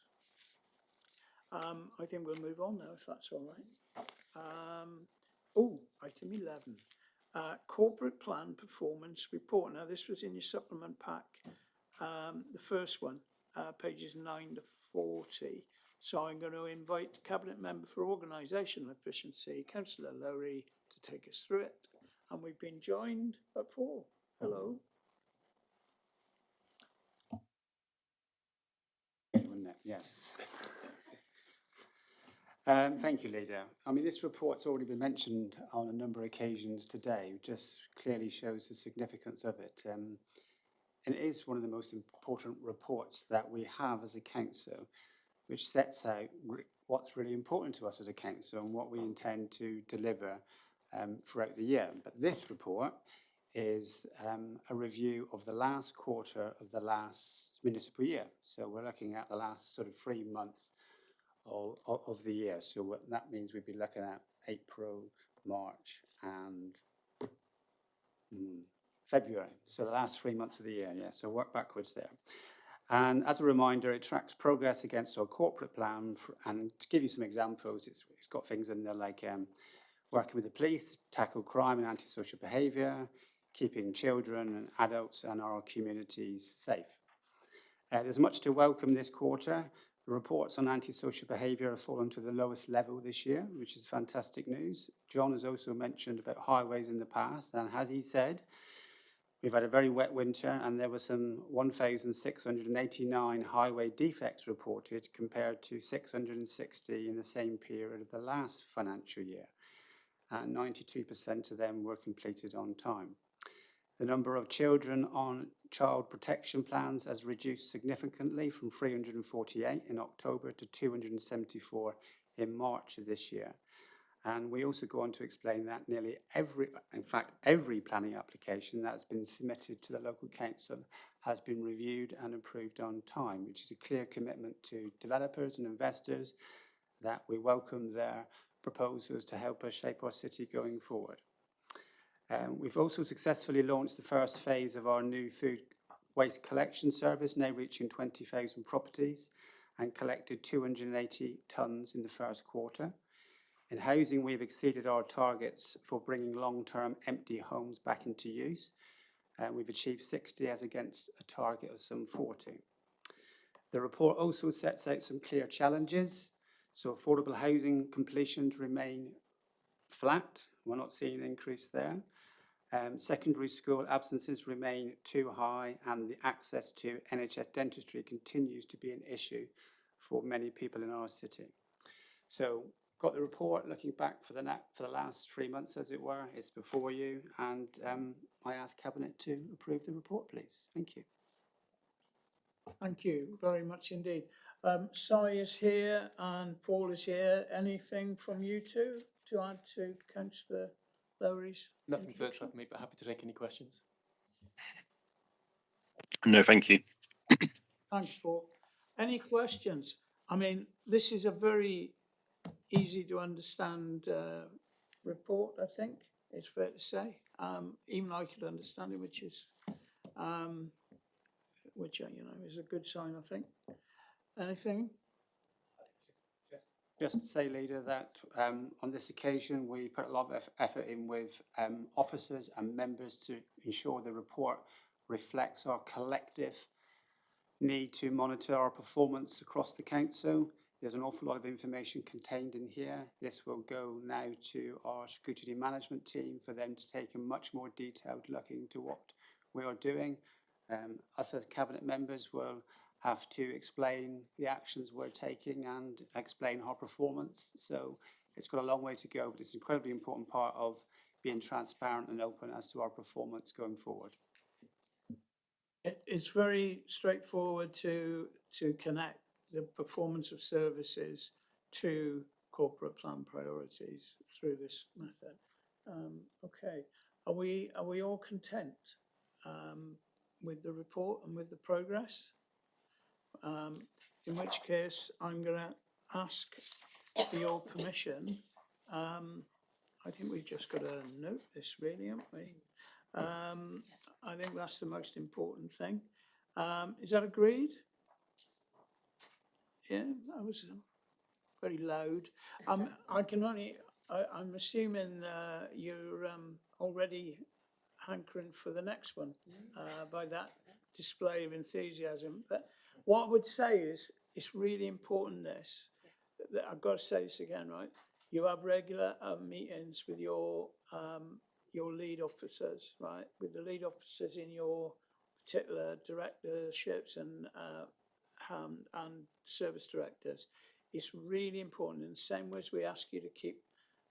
I think we'll move on now, if that's all right. Item 11. Corporate plan performance report. Now, this was in your supplement pack, the first one, pages 9 to 40. So I'm going to invite Cabinet Member for Organisational Efficiency, Councillor Lowry, to take us through it. And we've been joined by Paul. Hello. Wouldn't it? Yes. Thank you, Leader. I mean, this report's already been mentioned on a number of occasions today. It just clearly shows the significance of it. And it is one of the most important reports that we have as a council, which sets out what's really important to us as a council and what we intend to deliver throughout the year. But this report is a review of the last quarter of the last municipal year. So we're looking at the last sort of 3 months of the year. So what that means we'd be looking at April, March and February. So the last 3 months of the year, yeah. So work backwards there. And as a reminder, it tracks progress against our corporate plan. And to give you some examples, it's got things in there like working with the police to tackle crime and antisocial behaviour, keeping children and adults and our communities safe. There's much to welcome this quarter. The reports on antisocial behaviour have fallen to the lowest level this year, which is fantastic news. John has also mentioned about highways in the past, and as he said, we've had a very wet winter and there were some 1,689 highway defects reported compared to 660 in the same period of the last financial year. And 92% of them were completed on time. The number of children on child protection plans has reduced significantly from 348 in October to 274 in March of this year. And we also go on to explain that nearly every planning application that's been submitted to the local council has been reviewed and approved on time, which is a clear commitment to developers and investors that we welcome their proposals to help us shape our city going forward. We've also successfully launched the first phase of our new food waste collection service, now reaching 20,000 properties, and collected 280 tonnes in the first quarter. In housing, we've exceeded our targets for bringing long-term empty homes back into use. We've achieved 60 as against a target of some 40. The report also sets out some clear challenges. So affordable housing completions remain flat. We're not seeing an increase there. Secondary school absences remain too high, and the access to NHS dentistry continues to be an issue for many people in our city. So got the report looking back for the last 3 months, as it were. It's before you, and I ask Cabinet to approve the report, please. Thank you. Thank you very much indeed. Si is here and Paul is here. Anything from you two to add to Councillor Lowry's? Nothing further from me, but happy to take any questions. No, thank you. Thanks, Paul. Any questions? I mean, this is a very easy to understand report, I think it's fair to say. Even I could understand it, which is is a good sign, I think. Anything? Just to say, Leader, that on this occasion we put a lot of effort in with officers and members to ensure the report reflects our collective need to monitor our performance across the council. There's an awful lot of information contained in here. This will go now to our scrutiny management team for them to take a much more detailed look into what we are doing. Us as Cabinet members will have to explain the actions we're taking and explain our performance. So it's got a long way to go, but it's an incredibly important part of being transparent and open as to our performance going forward. It's very straightforward to connect the performance of services to corporate plan priorities through this method. Okay, are we all content with the report and with the progress? In which case, I'm going to ask for your permission. I think we've just got to note this, really, haven't we? I think that's the most important thing. Is that agreed? Yeah, I was very loud. I can only, I'm assuming you're already hankering for the next one by that display of enthusiasm. But what I would say is, it's really important this, that I've got to say this again, right? You have regular meetings with your lead officers, right? With the lead officers in your particular directorships and service directors. It's really important. In the same way as we ask you to keep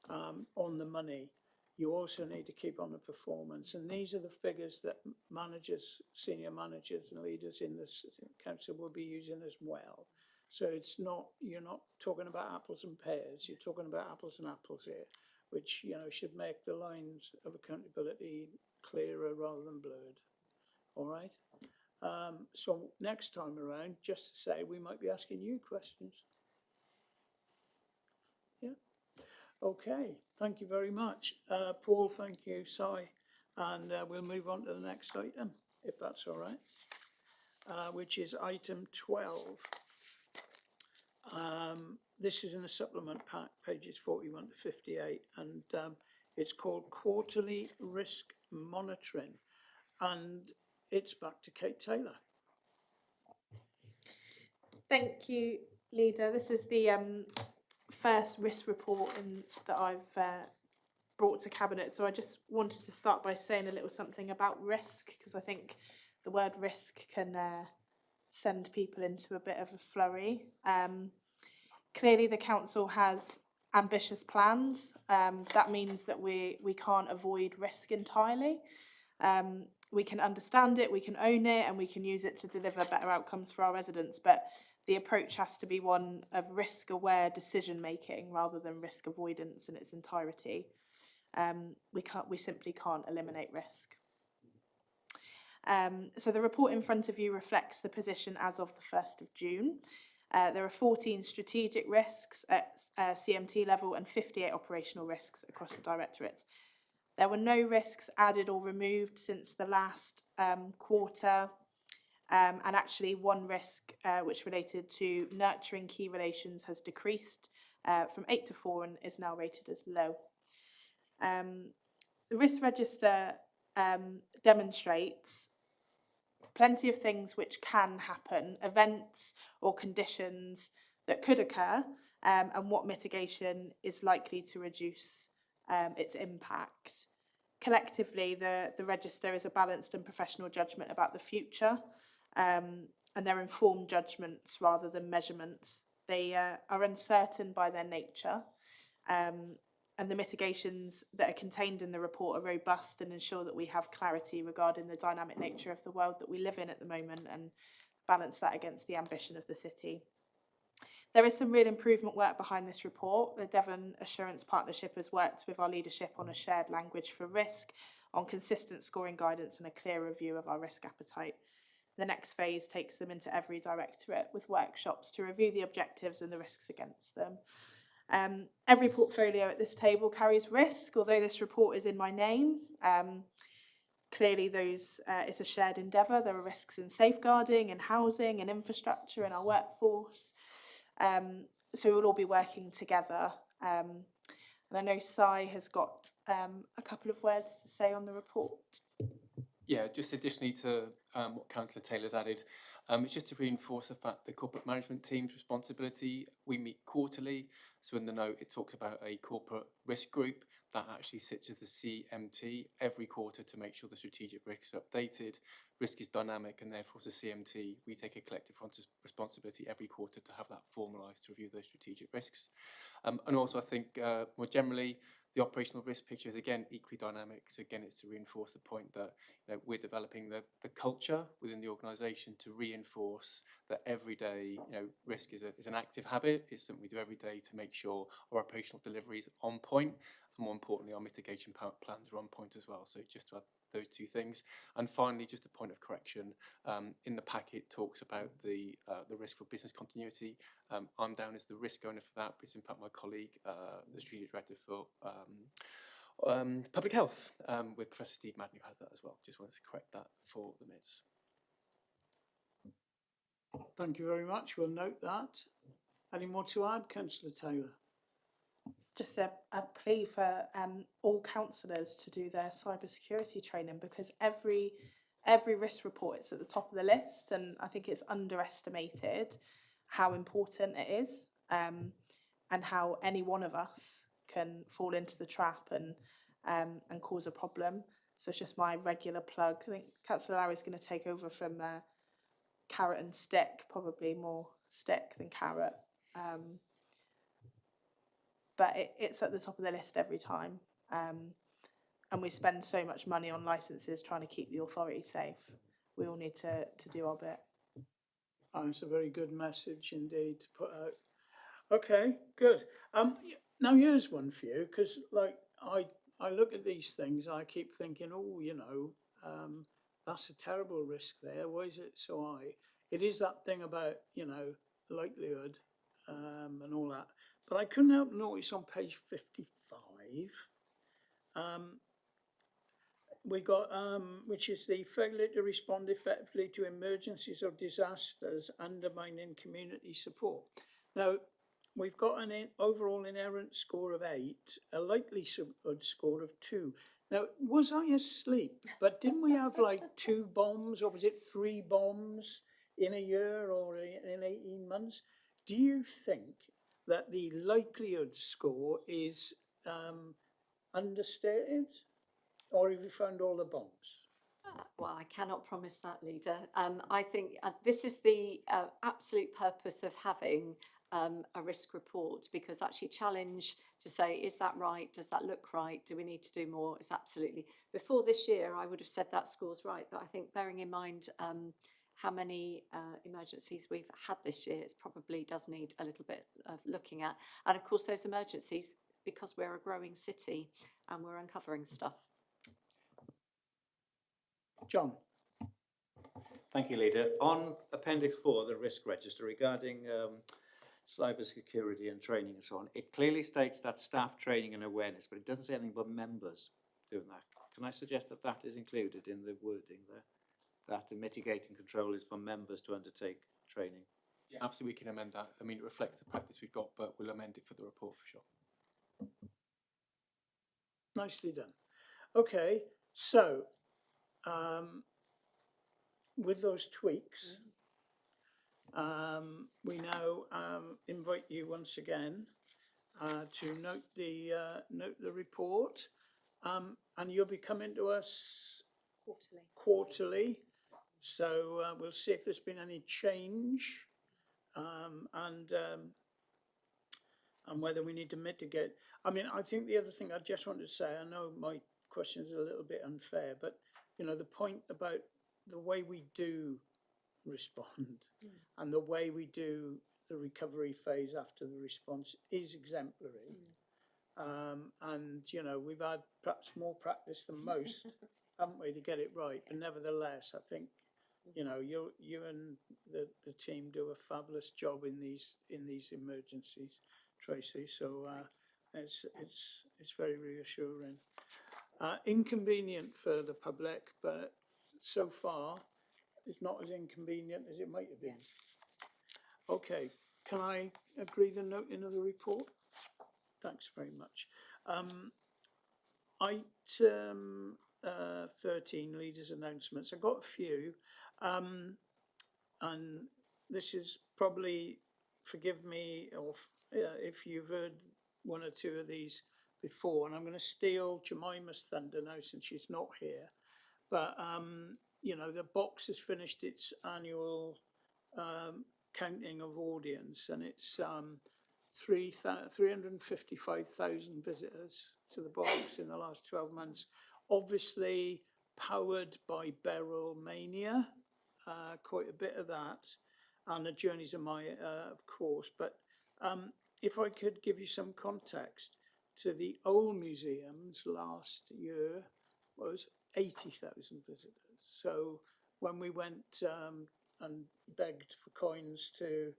on the money, you also need to keep on the performance. And these are the figures that managers, senior managers and leaders in this council will be using as well. So it's not, you're not talking about apples and pears, you're talking about apples and apples here, which, you know, should make the lines of accountability clearer rather than blurred. All right? So next time around, just to say, we might be asking you questions. Yeah. Okay, thank you very much. Paul, thank you, Si. And we'll move on to the next item, if that's all right, which is item 12. This is in the supplement pack, pages 41 to 58, and it's called Quarterly Risk Monitoring. And it's back to Kate Taylor. Thank you, Leader. This is the first risk report that I've brought to Cabinet. So I just wanted to start by saying a little something about risk, because I think the word risk can send people into a bit of a flurry. Clearly, the council has ambitious plans. That means that we can't avoid risk entirely. We can understand it, we can own it, and we can use it to deliver better outcomes for our residents. But the approach has to be one of risk-aware decision-making rather than risk avoidance in its entirety. We simply can't eliminate risk. So the report in front of you reflects the position as of the 1st of June. There are 14 strategic risks at CMT level and 58 operational risks across the directorates. There were no risks added or removed since the last quarter, and actually one risk which related to nurturing key relations has decreased from 8 to 4 and is now rated as low. The risk register demonstrates plenty of things which can happen, events or conditions that could occur, and what mitigation is likely to reduce its impact. Collectively, the register is a balanced and professional judgment about the future, and they're informed judgments rather than measurements. They are uncertain by their nature, and the mitigations that are contained in the report are robust and ensure that we have clarity regarding the dynamic nature of the world that we live in at the moment and balance that against the ambition of the city. There is some real improvement work behind this report. The Devon Assurance Partnership has worked with our leadership on a shared language for risk, on consistent scoring guidance and a clear review of our risk appetite. The next phase takes them into every directorate with workshops to review the objectives and the risks against them. Every portfolio at this table carries risk, although this report is in my name. Clearly it's a shared endeavour. There are risks in safeguarding and housing and infrastructure and our workforce. So we'll all be working together. And I know Si has got a couple of words to say on the report. Yeah, just additionally to what Councillor Taylor's added, it's just to reinforce the fact the corporate management team's responsibility. We meet quarterly, so in the note it talks about a corporate risk group that actually sits as the CMT every quarter to make sure the strategic risks are updated. Risk is dynamic, and therefore as a CMT we take a collective responsibility every quarter to have that formalised to review those strategic risks. And also I think more generally the operational risk picture is again equally dynamic. So again, it's to reinforce the point that we're developing the culture within the organisation to reinforce that every day risk is an active habit. It's something we do every day to make sure our operational delivery is on point, and more importantly, our mitigation plans are on point as well. So just to add those two things. And finally, just a point of correction, in the packet talks about the risk for business continuity. I'm down as the risk owner for that, but it's in fact my colleague, the strategic director for Public health, with Professor Steve Madden, who has that as well. Just wanted to correct that for the minutes. Thank you very much. We'll note that. Any more to add, Councillor Taylor? Just a plea for all councillors to do their cybersecurity training, because every risk report is at the top of the list, and I think it's underestimated how important it is, and how any one of us can fall into the trap and cause a problem. So it's just my regular plug. I think Councillor Larry's going to take over from carrot and stick, probably more stick than carrot. But it's at the top of the list every time. And we spend so much money on licences trying to keep the authority safe. We all need to do our bit. It's a very good message indeed to put out. Okay, good. Now here's one for you, because like I look at these things, I keep thinking, oh, you know, that's a terrible risk there. Why is it so high? It is that thing about, you know, likelihood and all that. But I couldn't help notice on page 55, we got, which is the failure to respond effectively to emergencies or disasters undermining community support. Now, we've got an overall inherent score of 8, a likelihood score of 2. Now, was I asleep? But didn't we have like 2 bombs, or was it 3 bombs in a year or in 18 months? Do you think that the likelihood score is understated, or have you found all the bombs? Well, I cannot promise that, Leader. I think this is the absolute purpose of having a risk report, because actually challenge to say, is that right? Does that look right? Do we need to do more? It's absolutely. Before this year, I would have said that score's right, but I think bearing in mind how many emergencies we've had this year, it probably does need a little bit of looking at. And of course, those emergencies, because we're a growing city and we're uncovering stuff. John. Thank you, Leader. On Appendix 4, the risk register, regarding cyber security and training and so on, it clearly states that staff training and awareness, but it doesn't say anything about members doing that. Can I suggest that that is included in the wording there? That the mitigating control is for members to undertake training? Yeah, absolutely, we can amend that. I mean, it reflects the practice we've got, but we'll amend it for the report for sure. Nicely done. Okay, so with those tweaks, we now invite you once again to note the report, and you'll be coming to us quarterly. So we'll see if there's been any change, and whether we need to mitigate. I mean, I think the other thing I just wanted to say, I know my question is a little bit unfair, but you know, the point about the way we do respond and the way we do the recovery phase after the response is exemplary. And you know, we've had perhaps more practice than most, haven't we, to get it right? But nevertheless, I think, you know, you and the team do a fabulous job in these emergencies, Tracy. So it's very reassuring. Inconvenient for the public, but so far it's not as inconvenient as it might have been. Yeah. Okay, can I agree the noting of the report? Thanks very much. Item 13, leaders' announcements. I've got a few, and this is probably, forgive me if you've heard one or two of these before, and I'm going to steal Jemima's thunder now since she's not here. But you know, the box has finished its annual counting of audience, and it's 355,000 visitors to the box in the last 12 months. Obviously powered by Beryl Mania, quite a bit of that, and the Journeys of Maya, of course. But if I could give you some context, to the old museums last year was 80,000 visitors. So when we went and begged for coins to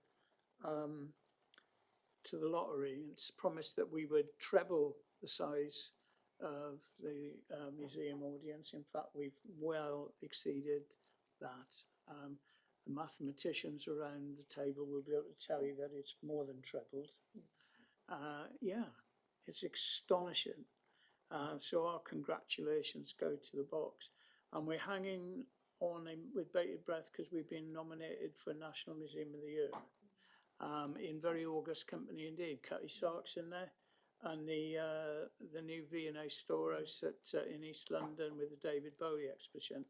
the lottery and promised that we would treble the size of the museum audience. In fact, we've well exceeded that. The mathematicians around the table will be able to tell you that it's more than tripled. Yeah, it's astonishing. So our congratulations go to the box. And we're hanging on with bated breath because we've been nominated for National Museum of the Year. In very august company indeed. Cutty Sark's in there, and the new V&A storehouse in East London with the David Bowie exhibition.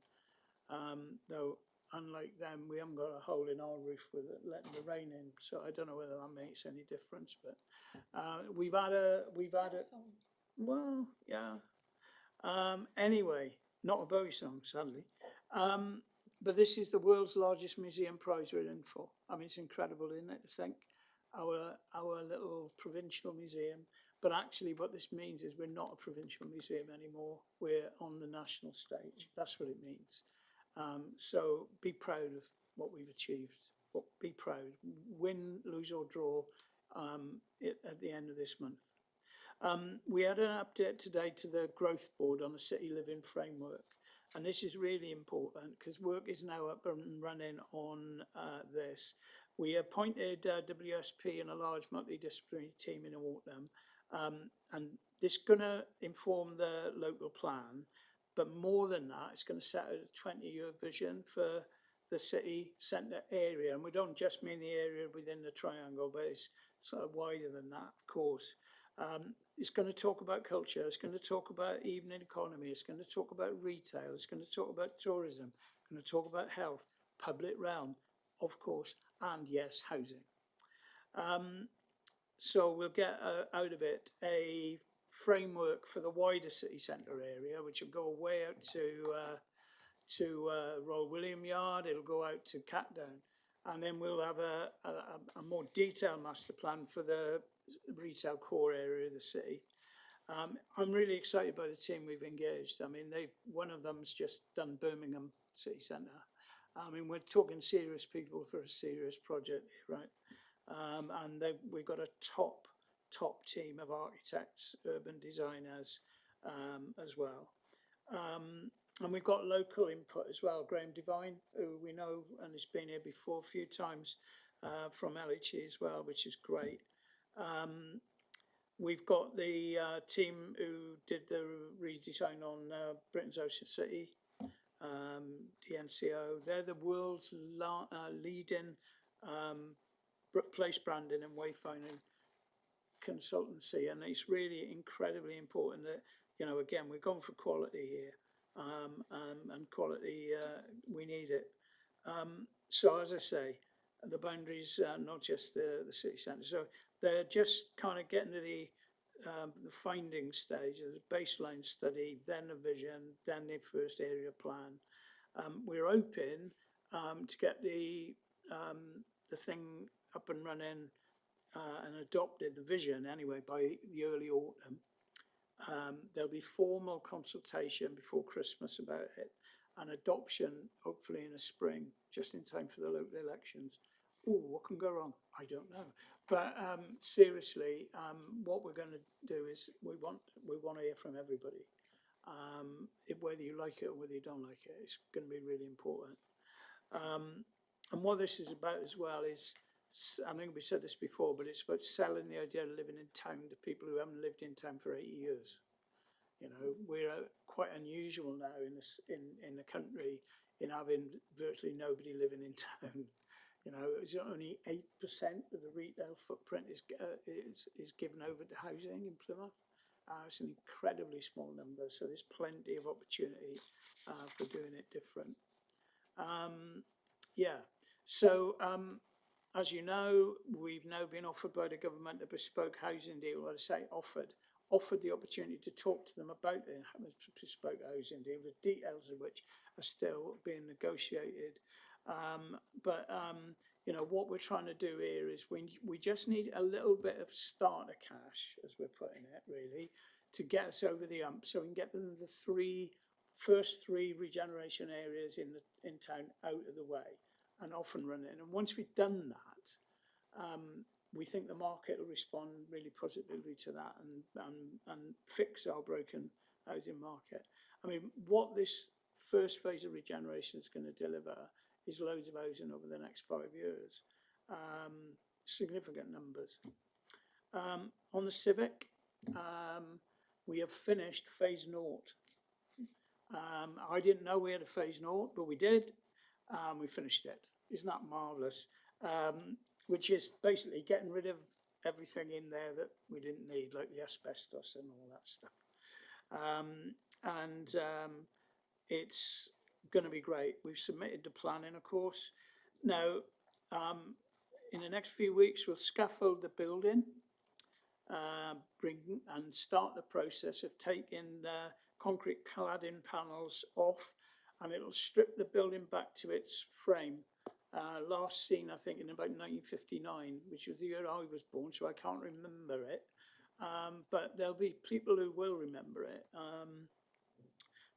Though unlike them, we haven't got a hole in our roof with it letting the rain in, so I don't know whether that makes any difference. But we've had a well, yeah. Anyway, not a Bowie song, sadly. But this is the world's largest museum prize we're in for. I mean, it's incredible, isn't it, to think our little provincial museum. But actually what this means is we're not a provincial museum anymore. We're on the national stage. That's what it means. So be proud of what we've achieved. Be proud. Win, lose or draw at the end of this month. We had an update today to the growth board on the City Living Framework. And this is really important because work is now up and running on this. We appointed WSP and a large multidisciplinary team in autumn. And this is going to inform the local plan. But more than that, it's going to set a 20-year vision for the city centre area. And we don't just mean the area within the triangle, but it's sort of wider than that, of course. It's going to talk about culture, it's going to talk about evening economy, it's going to talk about retail, it's going to talk about tourism, it's going to talk about health, public realm, of course, and yes, housing. So we'll get out of it a framework for the wider city centre area, which will go way out to Royal William Yard, it'll go out to Catdown, and then we'll have a more detailed master plan for the retail core area of the city. I'm really excited by the team we've engaged. I mean, one of them's just done Birmingham City Centre. I mean, we're talking serious people for a serious project here, right? And we've got a top team of architects, urban designers as well. And we've got local input as well. Graham Devine, who we know and has been here before a few times from LHE as well, which is great. We've got the team who did the redesign on Britain's Ocean City, DNCO. They're the world's leading place branding and wayfinding consultancy, and it's really incredibly important that, you know, again, we're going for quality here, and quality, we need it. So as I say, the boundaries, not just the city centre. So they're just kind of getting to the finding stage, the baseline study, then a vision, then the first area plan. We're hoping to get the thing up and running and adopted, the vision anyway, by the early autumn. There'll be formal consultation before Christmas about it, and adoption hopefully in the spring, just in time for the local elections. Oh, what can go wrong? I don't know. But seriously, what we're going to do is we want to hear from everybody. Whether you like it or whether you don't like it, it's going to be really important. And what this is about as well is, I think we said this before, but it's about selling the idea of living in town to people who haven't lived in town for 80 years. You know, we're quite unusual now in the country in having virtually nobody living in town. You know, it's only 8% of the retail footprint is given over to housing in Plymouth. It's an incredibly small number, so there's plenty of opportunity for doing it different. Yeah, so as you know, we've now been offered by the government a bespoke housing deal. What I say, offered the opportunity to talk to them about the bespoke housing deal, the details of which are still being negotiated. But you know, what we're trying to do here is we just need a little bit of starter cash, as we're putting it, really, to get us over the hump, so we can get them the first three regeneration areas in town out of the way and off and running. And once we've done that, we think the market will respond really positively to that and fix our broken housing market. I mean, what this first phase of regeneration is going to deliver is loads of housing over the next 5 years, significant numbers. On the Civic, we have finished phase 0. I didn't know we had a phase 0, but we did. We finished it. Isn't that marvellous? Which is basically getting rid of everything in there that we didn't need, like the asbestos and all that stuff. It's going to be great. We've submitted the planning, of course. Now, in the next few weeks, we'll scaffold the building, bring and start the process of taking concrete cladding panels off, and it'll strip the building back to its frame. Last seen, I think, in about 1959, which was the year I was born, so I can't remember it. But there'll be people who will remember it.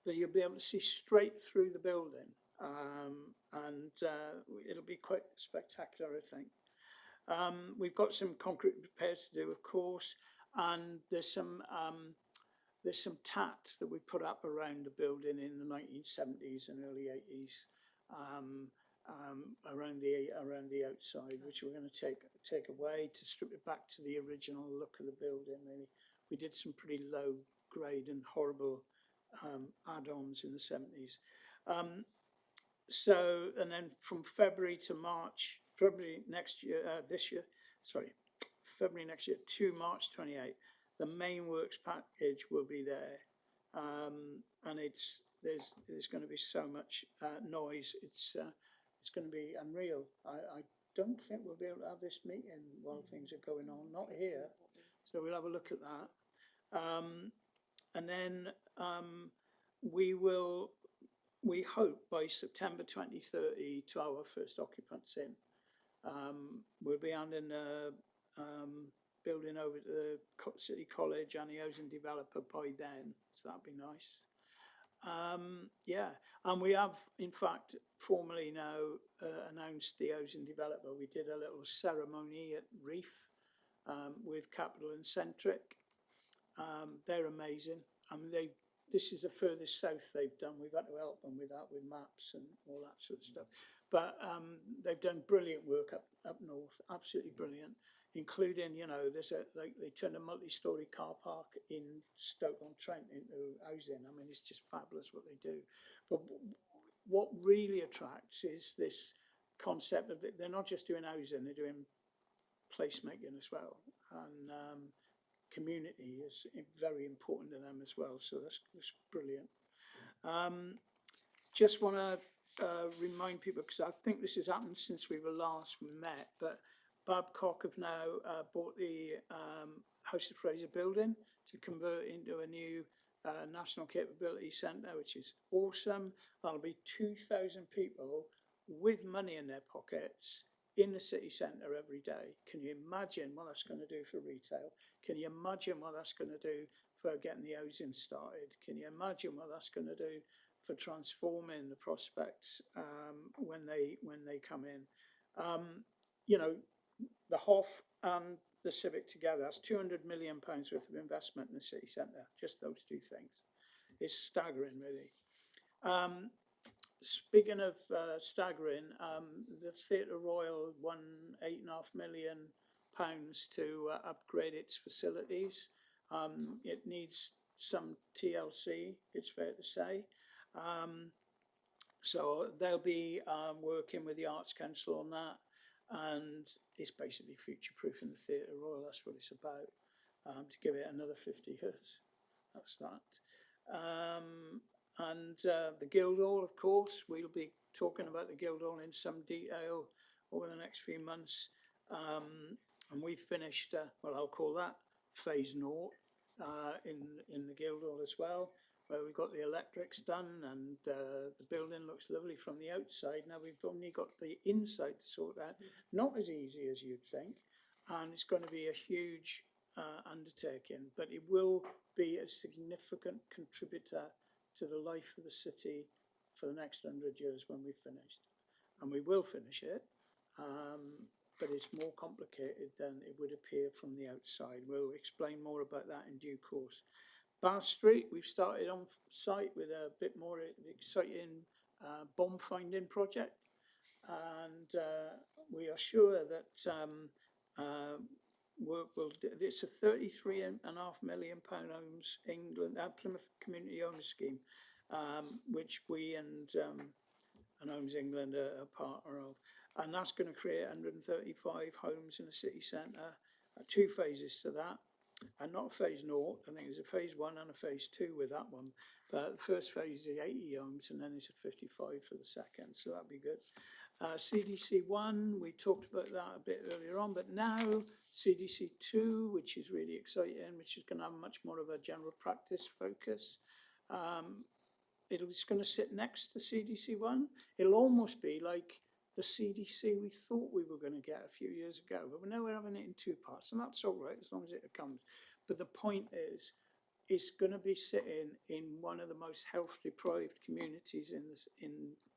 But you'll be able to see straight through the building, and it'll be quite spectacular, I think. We've got some concrete repairs to do, of course, and there's some tats that we put up around the building in the 1970s and early 80s. Around the outside, which we're going to take away to strip it back to the original look of the building. Really, we did some pretty low grade and horrible add-ons in the 70s. And then from February to March, February next year to March 28, the main works package will be there, and there's going to be so much noise. It's going to be unreal. I don't think we'll be able to have this meeting while things are going on, not here. So we'll have a look at that. And then we hope by September 2030 to our first occupants in. We'll be handing the building over to the City College and the housing developer by then, so that'd be nice. Yeah, and we have, in fact, formally now announced the housing developer. We did a little ceremony at Reef with Capital and Centric. They're amazing. I mean, this is the furthest south they've done. We've had to help them with that, with maps and all that sort of stuff. But they've done brilliant work up north, absolutely brilliant. Including, they turned a multi-storey car park in Stoke-on-Trent into housing. I mean, it's just fabulous what they do. But what really attracts is this concept of it. They're not just doing housing, they're doing placemaking as well. And community is very important to them as well. So that's brilliant. Just want to remind people, because I think this has happened since we were last met, but Babcock have now bought the House of Fraser building to convert into a new National Capability Centre, which is awesome. That'll be 2,000 people with money in their pockets in the city centre every day. Can you imagine what that's going to do for retail? Can you imagine what that's going to do for getting the housing started? Can you imagine what that's going to do for transforming the prospects when they come in? The Hoff and the Civic together, that's £200 million worth of investment in the city centre, just those two things. It's staggering, really. Speaking of staggering, the Theatre Royal won £8.5 million to upgrade its facilities. It needs some TLC, it's fair to say. So they'll be working with the Arts Council on that. And it's basically future-proofing the Theatre Royal. That's what it's about, to give it another 50 years. That's that. And the Guildhall, of course, we'll be talking about the Guildhall in some detail over the next few months. And we've finished, I'll call that phase 0 in the Guildhall as well, where we've got the electrics done and the building looks lovely from the outside. Now we've only got the inside to sort out. Not as easy as you'd think, and it's going to be a huge undertaking, but it will be a significant contributor to the life of the city for the next 100 years when we've finished. And we will finish it. but it's more complicated than it would appear from the outside. We'll explain more about that in due course. Bath Street, we've started on site with a bit more exciting bomb finding project, and we are sure that it's a £33.5 million Homes England Plymouth Community Owners Scheme, which we and Homes England are a partner of, and that's going to create 135 homes in the city centre. 2 phases to that. And not a phase 0, I think there's a phase 1 and a phase 2 with that one. But the first phase is 80 homes, and then it's a 55 for the second, so that'd be good. CDC 1, we talked about that a bit earlier on, but now CDC 2, which is really exciting, which is going to have much more of a general practice focus. It's going to sit next to CDC 1. It'll almost be like the CDC we thought we were going to get a few years ago, but now we're having it in 2 parts, and that's all right as long as it comes. But the point is, it's going to be sitting in one of the most health-deprived communities in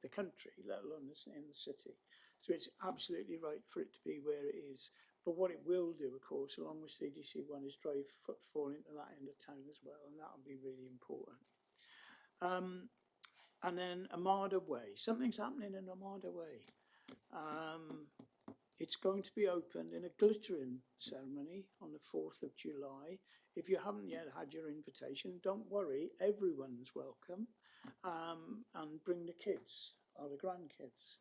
the country, let alone in the city. So it's absolutely right for it to be where it is. But what it will do, of course, along with CDC 1, is drive footfall into that end of town as well, and that'll be really important. And then Armada Way. Something's happening in Armada Way. It's going to be opened in a glittering ceremony on the 4th of July. If you haven't yet had your invitation, don't worry, everyone's welcome. And bring the kids or the grandkids,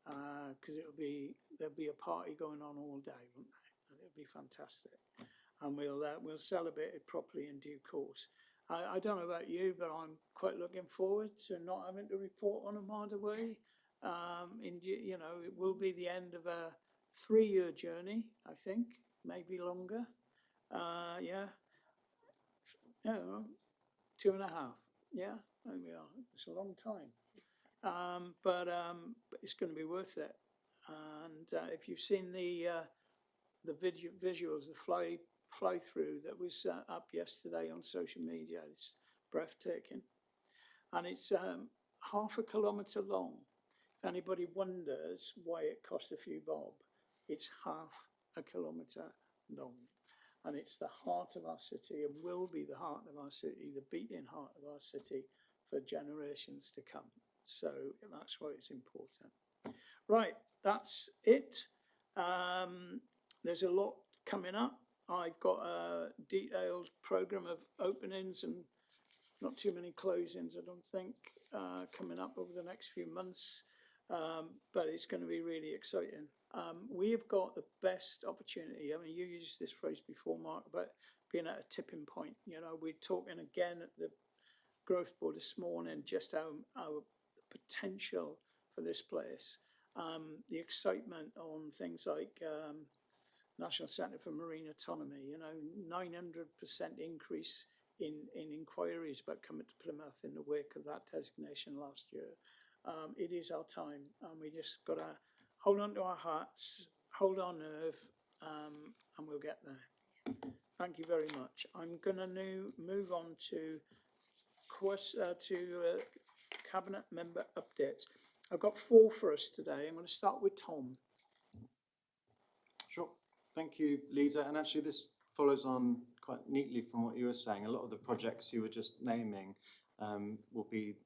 because there'll be a party going on all day, won't there? It'll be fantastic. And we'll celebrate it properly in due course. I don't know about you, but I'm quite looking forward to not having to report on Armada Way. It will be the end of a 3-year journey, I think, maybe longer. 2.5. Yeah, there we are. It's a long time, but it's going to be worth it. And if you've seen the visuals, the fly through that was up yesterday on social media, it's breathtaking, and it's 0.5 kilometre long. If anybody wonders why it cost a few bob, it's 0.5 kilometre long. And it's the heart of our city and will be the heart of our city, the beating heart of our city for generations to come. So that's why it's important. Right, that's it. There's a lot coming up. I've got a detailed programme of openings and not too many closings, I don't think, coming up over the next few months. But it's going to be really exciting. We have got the best opportunity. I mean, you used this phrase before, Mark, about being at a tipping point. We're talking again at the growth board this morning, just our potential for this place. The excitement on things like National Centre for Marine Autonomy, 900% increase in inquiries about coming to Plymouth in the wake of that designation last year. It is our time, and we just got to hold on to our hearts, hold our nerve, and we'll get there. Thank you very much. I'm going to now move on to Cabinet Member updates. I've got 4 for us today. I'm going to start with Tom. Sure. Thank you, Leader. And actually, this follows on quite neatly from what you were saying. A lot of the projects you were just naming will be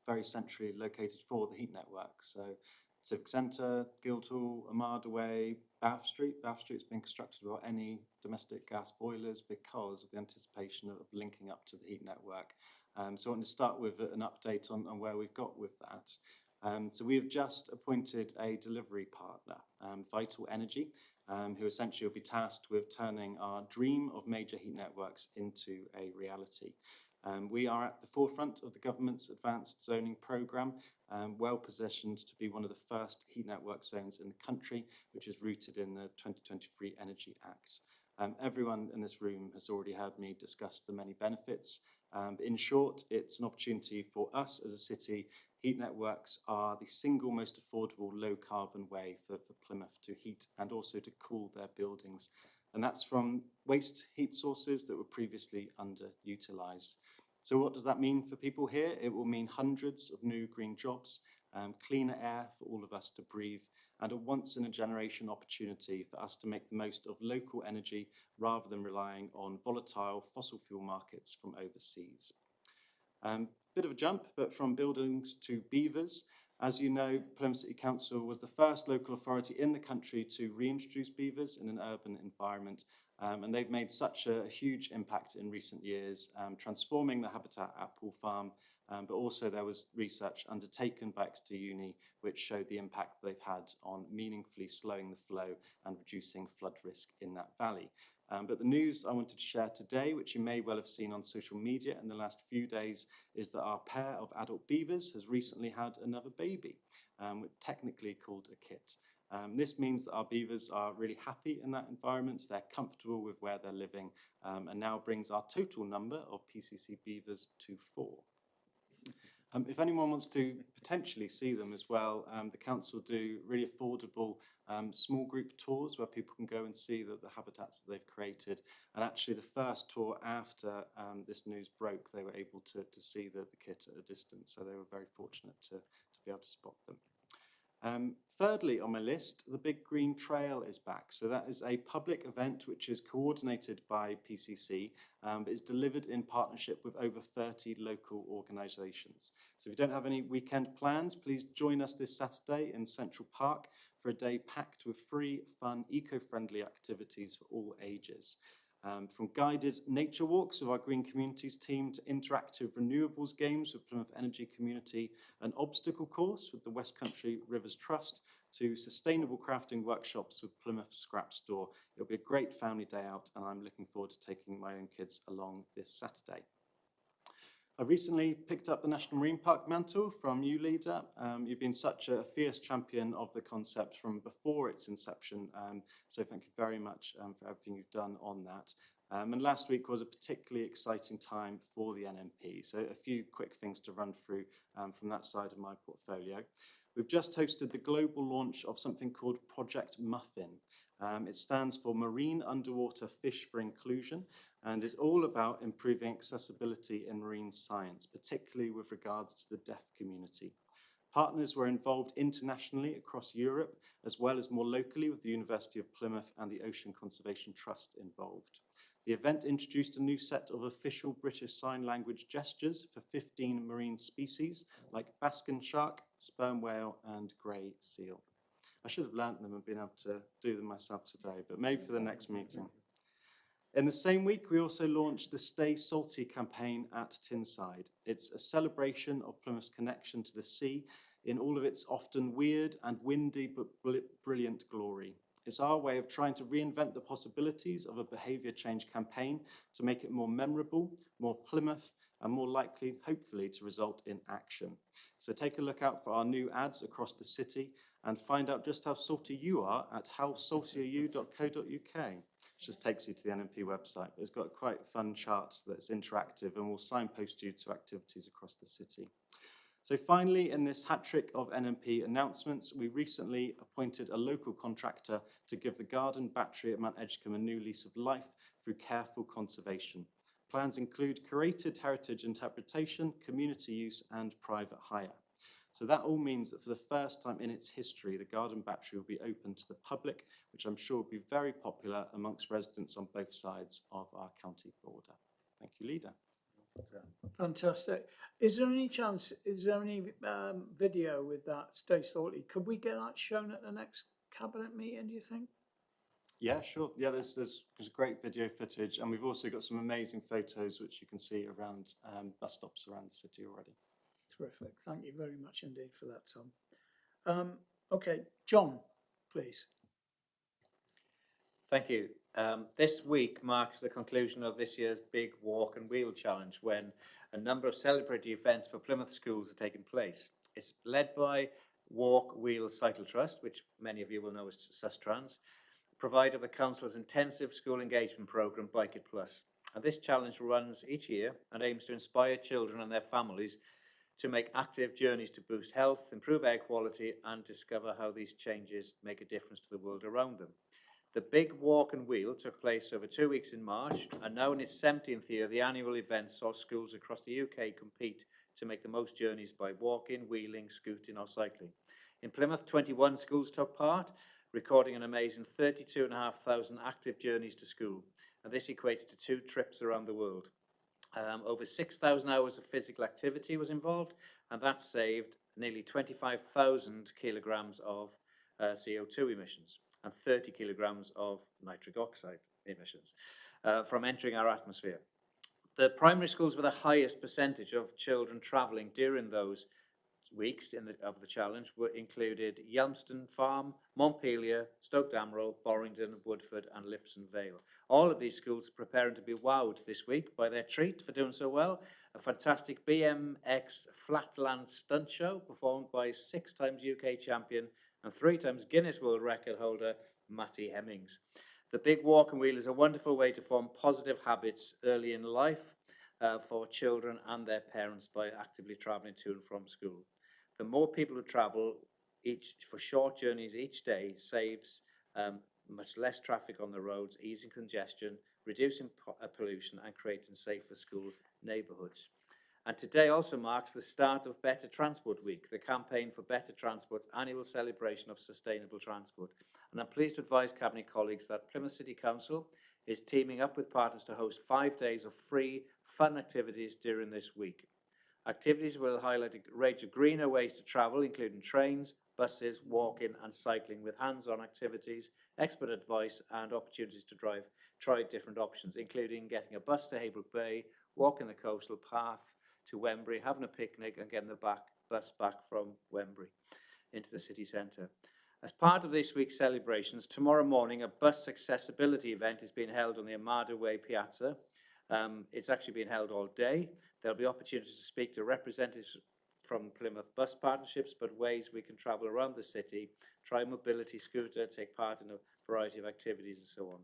very centrally located for the heat network. So Civic Centre, Guildhall, Armada Way, Bath Street. Bath Street's been constructed without any domestic gas boilers because of the anticipation of linking up to the heat network. So I want to start with an update on where we've got with that. So we have just appointed a delivery partner, Vital Energy, who essentially will be tasked with turning our dream of major heat networks into a reality. We are at the forefront of the government's advanced zoning programme, well positioned to be one of the first heat network zones in the country, which is rooted in the 2023 Energy Act. Everyone in this room has already heard me discuss the many benefits. In short, it's an opportunity for us as a city. Heat networks are the single most affordable low-carbon way for Plymouth to heat and also to cool their buildings. And that's from waste heat sources that were previously underutilised. So what does that mean for people here? It will mean hundreds of new green jobs, cleaner air for all of us to breathe, and a once-in-a-generation opportunity for us to make the most of local energy rather than relying on volatile fossil fuel markets from overseas. Bit of a jump, but from buildings to beavers. As you know, Plymouth City Council was the first local authority in the country to reintroduce beavers in an urban environment, and they've made such a huge impact in recent years, transforming the habitat at Pool Farm, but also there was research undertaken by Exeter Uni which showed the impact they've had on meaningfully slowing the flow and reducing flood risk in that valley. But the news I wanted to share today, which you may well have seen on social media in the last few days, is that our pair of adult beavers has recently had another baby, technically called a kit. This means that our beavers are really happy in that environment, they're comfortable with where they're living, and now brings our total number of PCC beavers to 4. If anyone wants to potentially see them as well, the council do really affordable small group tours where people can go and see the habitats that they've created. And actually the first tour after this news broke, they were able to see the kit at a distance. So they were very fortunate to be able to spot them. Thirdly on my list, the Big Green Trail is back. So that is a public event which is coordinated by PCC, but is delivered in partnership with over 30 local organisations. So if you don't have any weekend plans, please join us this Saturday in Central Park for a day packed with free, fun, eco-friendly activities for all ages. From guided nature walks with our Green Communities team to interactive renewables games with Plymouth Energy Community, an obstacle course with the West Country Rivers Trust, to sustainable crafting workshops with Plymouth Scrap Store. It'll be a great family day out, and I'm looking forward to taking my own kids along this Saturday. I recently picked up the National Marine Park mantle from you, Leader. You've been such a fierce champion of the concept from before its inception, so thank you very much for everything you've done on that. And last week was a particularly exciting time for the NMP, so a few quick things to run through from that side of my portfolio. We've just hosted the global launch of something called Project Muffin. It stands for Marine Underwater Fish for Inclusion, and is all about improving accessibility in marine science, particularly with regards to the deaf community. Partners were involved internationally across Europe, as well as more locally with the University of Plymouth and the Ocean Conservation Trust involved. The event introduced a new set of official British Sign Language gestures for 15 marine species, like baskin shark, sperm whale, and grey seal. I should have learnt them and been able to do them myself today, but maybe for the next meeting. In the same week, we also launched the Stay Salty campaign at Tyneside. It's a celebration of Plymouth's connection to the sea in all of its often weird and windy but brilliant glory. It's our way of trying to reinvent the possibilities of a behaviour change campaign to make it more memorable, more Plymouth, and more likely, hopefully, to result in action. So take a look out for our new ads across the city and find out just how salty you are at howsaltyaryou.co.uk. Just takes you to the NMP website. It's got quite fun charts that's interactive and will signpost you to activities across the city. So finally, in this hat trick of NMP announcements, we recently appointed a local contractor to give the garden battery at Mount Edgecombe a new lease of life through careful conservation. Plans include curated heritage interpretation, community use, and private hire. So that all means that for the first time in its history, the garden battery will be open to the public, which I'm sure will be very popular amongst residents on both sides of our county border. Thank you, Leader. Fantastic. Is there any chance, is there any video with that Stay Salty? Could we get that shown at the next cabinet meeting, do you think? Yeah, sure. Yeah, there's great video footage, and we've also got some amazing photos which you can see around bus stops around the city already. Terrific. Thank you very much indeed for that, Tom. Okay, John, please. Thank you. This week marks the conclusion of this year's Big Walk and Wheel Challenge, when a number of celebratory events for Plymouth schools are taking place. It's led by Walk, Wheel, Cycle Trust, which many of you will know as Sustrans, provider of the Council's intensive school engagement programme, Bike It Plus. And this challenge runs each year and aims to inspire children and their families to make active journeys to boost health, improve air quality, and discover how these changes make a difference to the world around them. The Big Walk and Wheel took place over 2 weeks in March, and now in its 17th year, the annual event saw schools across the UK compete to make the most journeys by walking, wheeling, scooting, or cycling. In Plymouth, 21 schools took part, recording an amazing 32,500 active journeys to school, and this equates to 2 trips around the world. Over 6,000 hours of physical activity was involved, and that saved nearly 25,000 kilograms of CO2 emissions and 30 kilograms of nitric oxide emissions from entering our atmosphere. The primary schools with the highest percentage of children travelling during those weeks of the challenge were included Yelmston Farm, Montpelier, Stoke Damerel, Borringdon, Woodford and Lipson Vale. All of these schools are preparing to be wowed this week by their treat for doing so well, a fantastic BMX flatland stunt show performed by 6 times UK champion and 3 times Guinness World Record holder Matty Hemmings. The big walk and wheel is a wonderful way to form positive habits early in life for children and their parents by actively travelling to and from school. The more people who travel for short journeys each day saves much less traffic on the roads, easing congestion, reducing pollution and creating safer school neighbourhoods. And today also marks the start of Better Transport Week, the campaign for Better Transport's annual celebration of sustainable transport. And I'm pleased to advise Cabinet colleagues that Plymouth City Council is teaming up with partners to host 5 days of free, fun activities during this week. Activities will highlight a range of greener ways to travel, including trains, buses, walking and cycling with hands-on activities, expert advice and opportunities to try different options, including getting a bus to Haybrook Bay, walking the coastal path to Wembury, having a picnic and getting the bus back from Wembury into the city centre. As part of this week's celebrations, tomorrow morning a bus accessibility event is being held on the Armada Way Piazza. It's actually being held all day. There'll be opportunities to speak to representatives from Plymouth bus partnerships, but ways we can travel around the city, try mobility scooter, take part in a variety of activities and so on.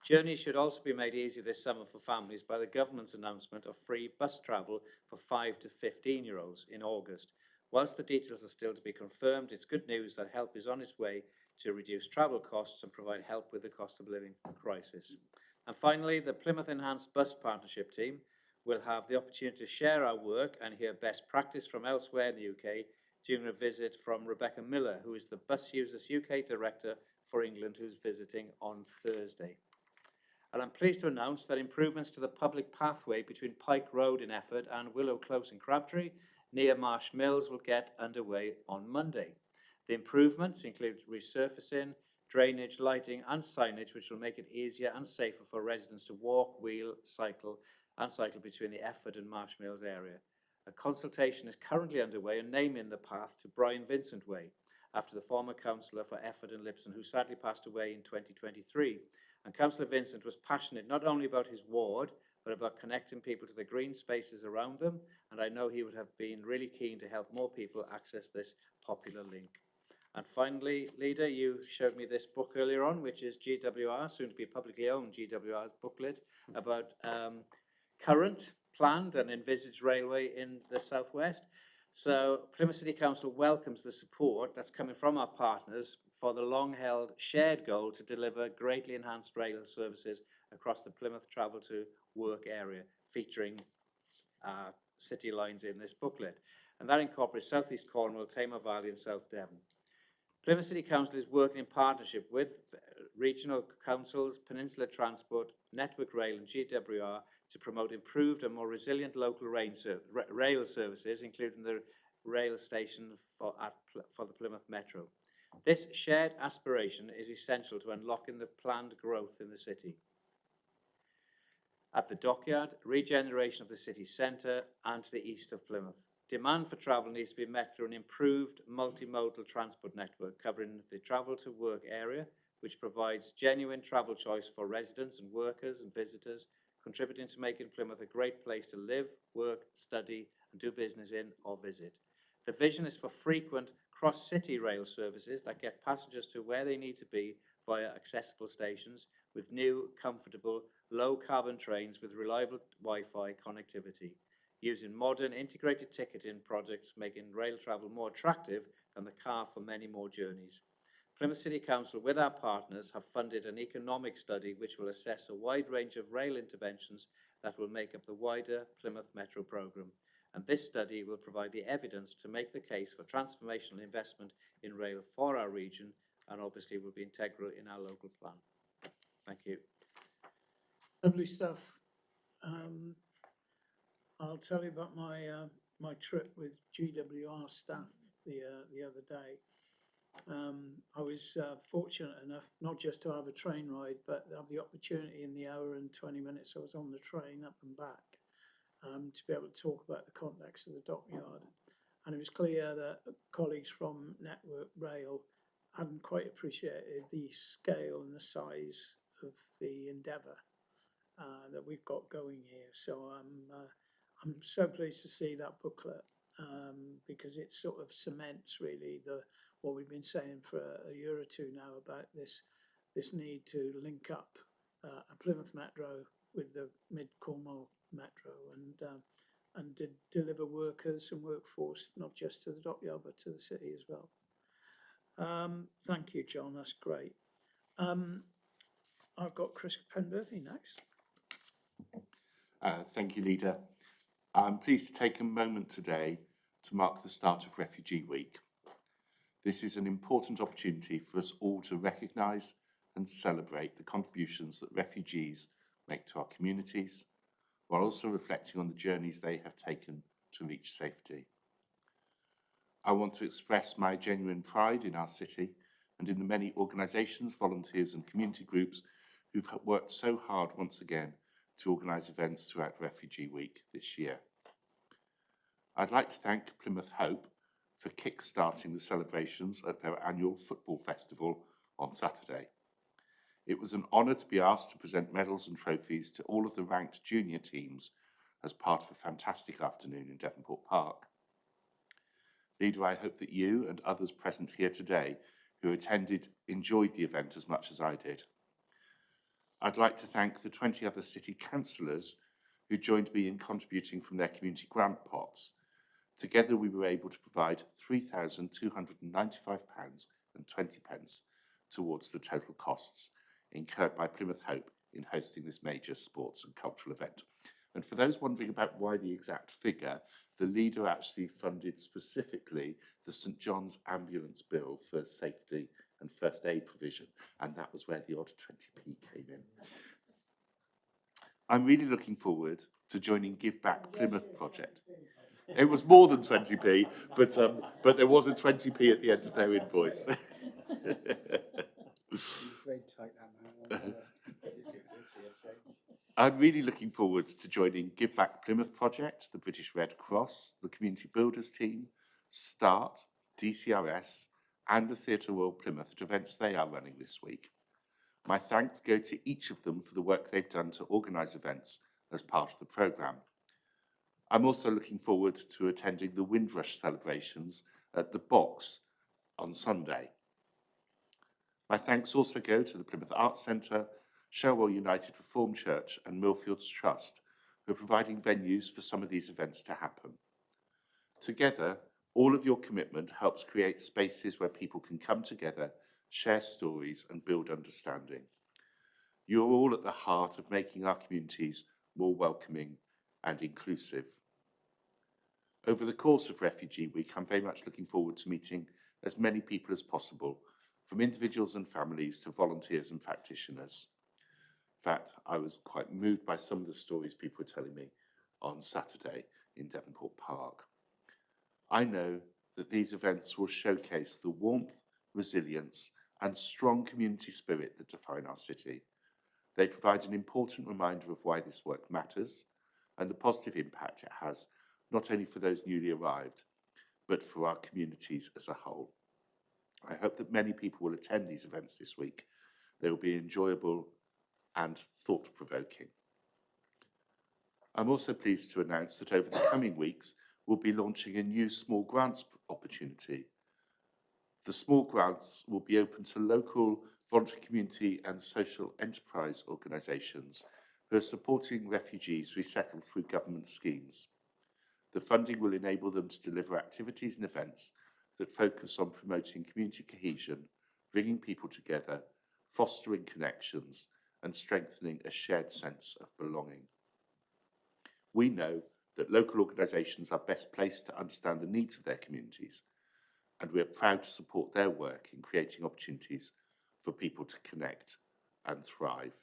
Journeys should also be made easier this summer for families by the government's announcement of free bus travel for 5 to 15-year-olds in August. Whilst the details are still to be confirmed, it's good news that help is on its way to reduce travel costs and provide help with the cost of living crisis. And finally, the Plymouth Enhanced Bus Partnership team will have the opportunity to share our work and hear best practice from elsewhere in the UK during a visit from Rebecca Miller, who is the Bus Users UK Director for England, who's visiting on Thursday. And I'm pleased to announce that improvements to the public pathway between Pike Road in Efford and Willow Close in Crabtree near Marsh Mills will get underway on Monday. The improvements include resurfacing, drainage, lighting and signage, which will make it easier and safer for residents to walk, wheel, cycle between the Efford and Marsh Mills area. A consultation is currently underway on naming the path to Brian Vincent Way, after the former councillor for Efford and Lipson, who sadly passed away in 2023. And Councillor Vincent was passionate not only about his ward, but about connecting people to the green spaces around them. And I know he would have been really keen to help more people access this popular link. And finally, Leader, you showed me this book earlier on, which is GWR, soon to be publicly owned GWR's booklet about current, planned and envisaged railway in the southwest. So Plymouth City Council welcomes the support that's coming from our partners for the long-held shared goal to deliver greatly enhanced rail services across the Plymouth travel to work area, featuring city lines in this booklet. And that incorporates South East Cornwall, Tamar Valley and South Devon. Plymouth City Council is working in partnership with regional councils, Peninsula Transport, Network Rail and GWR to promote improved and more resilient local rail services, including the rail station for the Plymouth Metro. This shared aspiration is essential to unlocking the planned growth in the city. At the dockyard, regeneration of the city centre and to the east of Plymouth. Demand for travel needs to be met through an improved multimodal transport network covering the travel to work area, which provides genuine travel choice for residents and workers and visitors, contributing to making Plymouth a great place to live, work, study and do business in or visit. The vision is for frequent cross-city rail services that get passengers to where they need to be via accessible stations with new, comfortable, low-carbon trains with reliable Wi-Fi connectivity, using modern integrated ticketing projects, making rail travel more attractive than the car for many more journeys. Plymouth City Council, with our partners, have funded an economic study which will assess a wide range of rail interventions that will make up the wider Plymouth Metro programme. and this study will provide the evidence to make the case for transformational investment in rail for our region, and obviously will be integral in our local plan. Thank you. Lovely stuff. I'll tell you about my trip with GWR staff the other day. I was fortunate enough not just to have a train ride, but have the opportunity in the hour and 20 minutes I was on the train up and back to be able to talk about the context of the dockyard. And it was clear that colleagues from Network Rail hadn't quite appreciated the scale and the size of the endeavour that we've got going here. So I'm so pleased to see that booklet because it sort of cements really what we've been saying for a year or two now about this need to link up a Plymouth Metro with the Mid Cornwall Metro and deliver workers and workforce not just to the dockyard but to the city as well. Thank you, John. That's great. I've got Chris Penberthy next. Thank you, Leader. I'm pleased to take a moment today to mark the start of Refugee Week. This is an important opportunity for us all to recognise and celebrate the contributions that refugees make to our communities, while also reflecting on the journeys they have taken to reach safety. I want to express my genuine pride in our city and in the many organisations, volunteers and community groups who've worked so hard once again to organise events throughout Refugee Week this year. I'd like to thank Plymouth Hope for kick-starting the celebrations at their annual football festival on Saturday. It was an honour to be asked to present medals and trophies to all of the ranked junior teams as part of a fantastic afternoon in Devonport Park. Leader, I hope that you and others present here today who attended enjoyed the event as much as I did. I'd like to thank the 20 other city councillors who joined me in contributing from their community grant pots. Together we were able to provide £3,295.20 towards the total costs incurred by Plymouth Hope in hosting this major sports and cultural event. And for those wondering about why the exact figure, the Leader actually funded specifically the St John's ambulance bill for safety and first aid provision, and that was where the odd 20p came in. I'm really looking forward to joining Give Back Plymouth project. It was more than 20p, but there was a 20p at the end of their invoice. I'm really looking forward to joining Give Back Plymouth project, the British Red Cross, the Community Builders team, START, DCRS, and the Theatre Royal Plymouth at events they are running this week. My thanks go to each of them for the work they've done to organise events as part of the programme. I'm also looking forward to attending the Windrush celebrations at the Box on Sunday. My thanks also go to the Plymouth Arts Centre, Sherwell United Reformed Church and Millfields Trust, who are providing venues for some of these events to happen. Together, all of your commitment helps create spaces where people can come together, share stories and build understanding. You're all at the heart of making our communities more welcoming and inclusive. Over the course of Refugee Week, I'm very much looking forward to meeting as many people as possible, from individuals and families to volunteers and practitioners. In fact, I was quite moved by some of the stories people were telling me on Saturday in Devonport Park. I know that these events will showcase the warmth, resilience and strong community spirit that define our city. They provide an important reminder of why this work matters and the positive impact it has, not only for those newly arrived, but for our communities as a whole. I hope that many people will attend these events this week. They will be enjoyable and thought-provoking. I'm also pleased to announce that over the coming weeks, we'll be launching a new small grants opportunity. The small grants will be open to local voluntary community and social enterprise organisations who are supporting refugees resettled through government schemes. The funding will enable them to deliver activities and events that focus on promoting community cohesion, bringing people together, fostering connections, and strengthening a shared sense of belonging. We know that local organisations are best placed to understand the needs of their communities, and we are proud to support their work in creating opportunities for people to connect and thrive.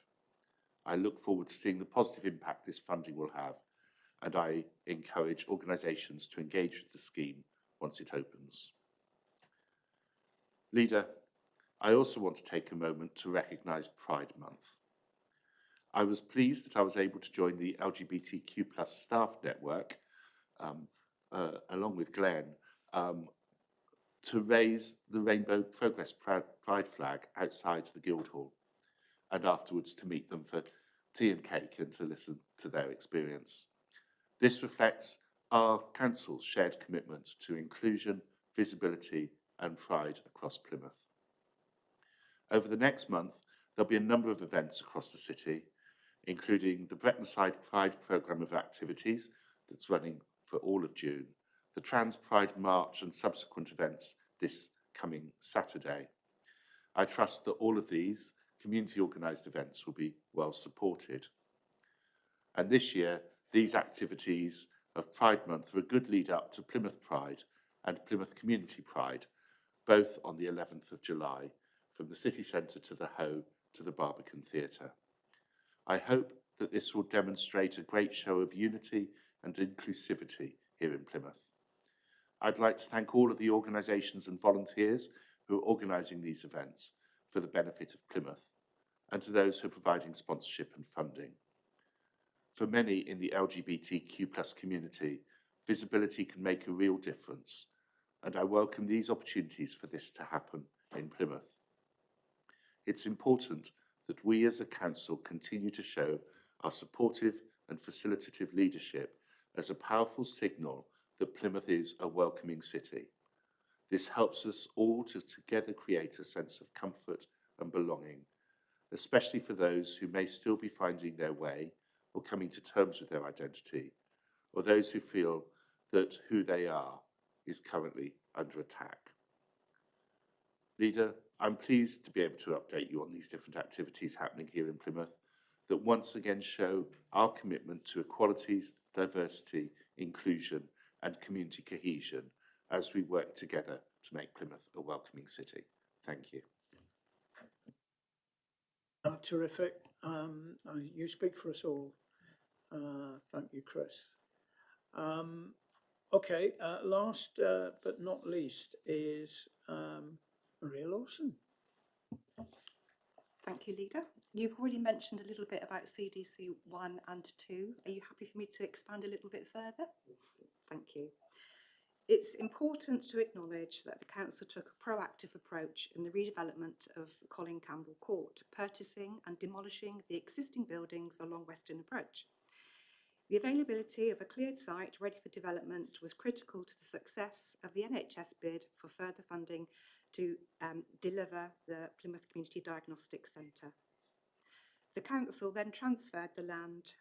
I look forward to seeing the positive impact this funding will have, and I encourage organisations to engage with the scheme once it opens. Leader, I also want to take a moment to recognise Pride Month. I was pleased that I was able to join the LGBTQ+ staff network, along with Glenn, to raise the Rainbow Progress Pride flag outside the Guildhall, and afterwards to meet them for tea and cake and to listen to their experience. This reflects our council's shared commitment to inclusion, visibility and pride across Plymouth. Over the next month, there'll be a number of events across the city, including the Bretonside Pride programme of activities that's running for all of June, the Trans Pride March and subsequent events this coming Saturday. I trust that all of these community organised events will be well supported. And this year, these activities of Pride Month are a good lead up to Plymouth Pride and Plymouth Community Pride, both on the 11th of July, from the city centre to the Hoe to the Barbican Theatre. I hope that this will demonstrate a great show of unity and inclusivity here in Plymouth. I'd like to thank all of the organisations and volunteers who are organising these events for the benefit of Plymouth, and to those who are providing sponsorship and funding. For many in the LGBTQ+ community, visibility can make a real difference, and I welcome these opportunities for this to happen in Plymouth. It's important that we as a council continue to show our supportive and facilitative leadership as a powerful signal that Plymouth is a welcoming city. This helps us all to together create a sense of comfort and belonging, especially for those who may still be finding their way or coming to terms with their identity, or those who feel that who they are is currently under attack. Leader, I'm pleased to be able to update you on these different activities happening here in Plymouth that once again show our commitment to equalities, diversity, inclusion and community cohesion as we work together to make Plymouth a welcoming city. Thank you. Terrific. You speak for us all. Thank you, Chris. Okay, last but not least is Maria Lawson. Thank you, Leader. You've already mentioned a little bit about CDC 1 and 2. Are you happy for me to expand a little bit further? Thank you. It's important to acknowledge that the Council took a proactive approach in the redevelopment of Colin Campbell Court, purchasing and demolishing the existing buildings along Western Approach. The availability of a cleared site ready for development was critical to the success of the NHS bid for further funding to deliver the Plymouth Community Diagnostic Centre. The Council then transferred the land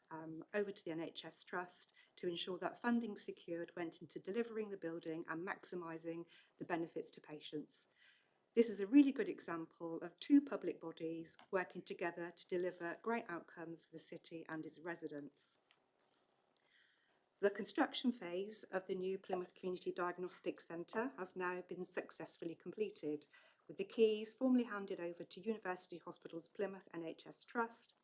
over to the NHS Trust to ensure that funding secured went into delivering the building and maximising the benefits to patients. This is a really good example of two public bodies working together to deliver great outcomes for the city and its residents. The construction phase of the new Plymouth Community Diagnostic Centre has now been successfully completed, with the keys formally handed over to University Hospitals Plymouth NHS Trust.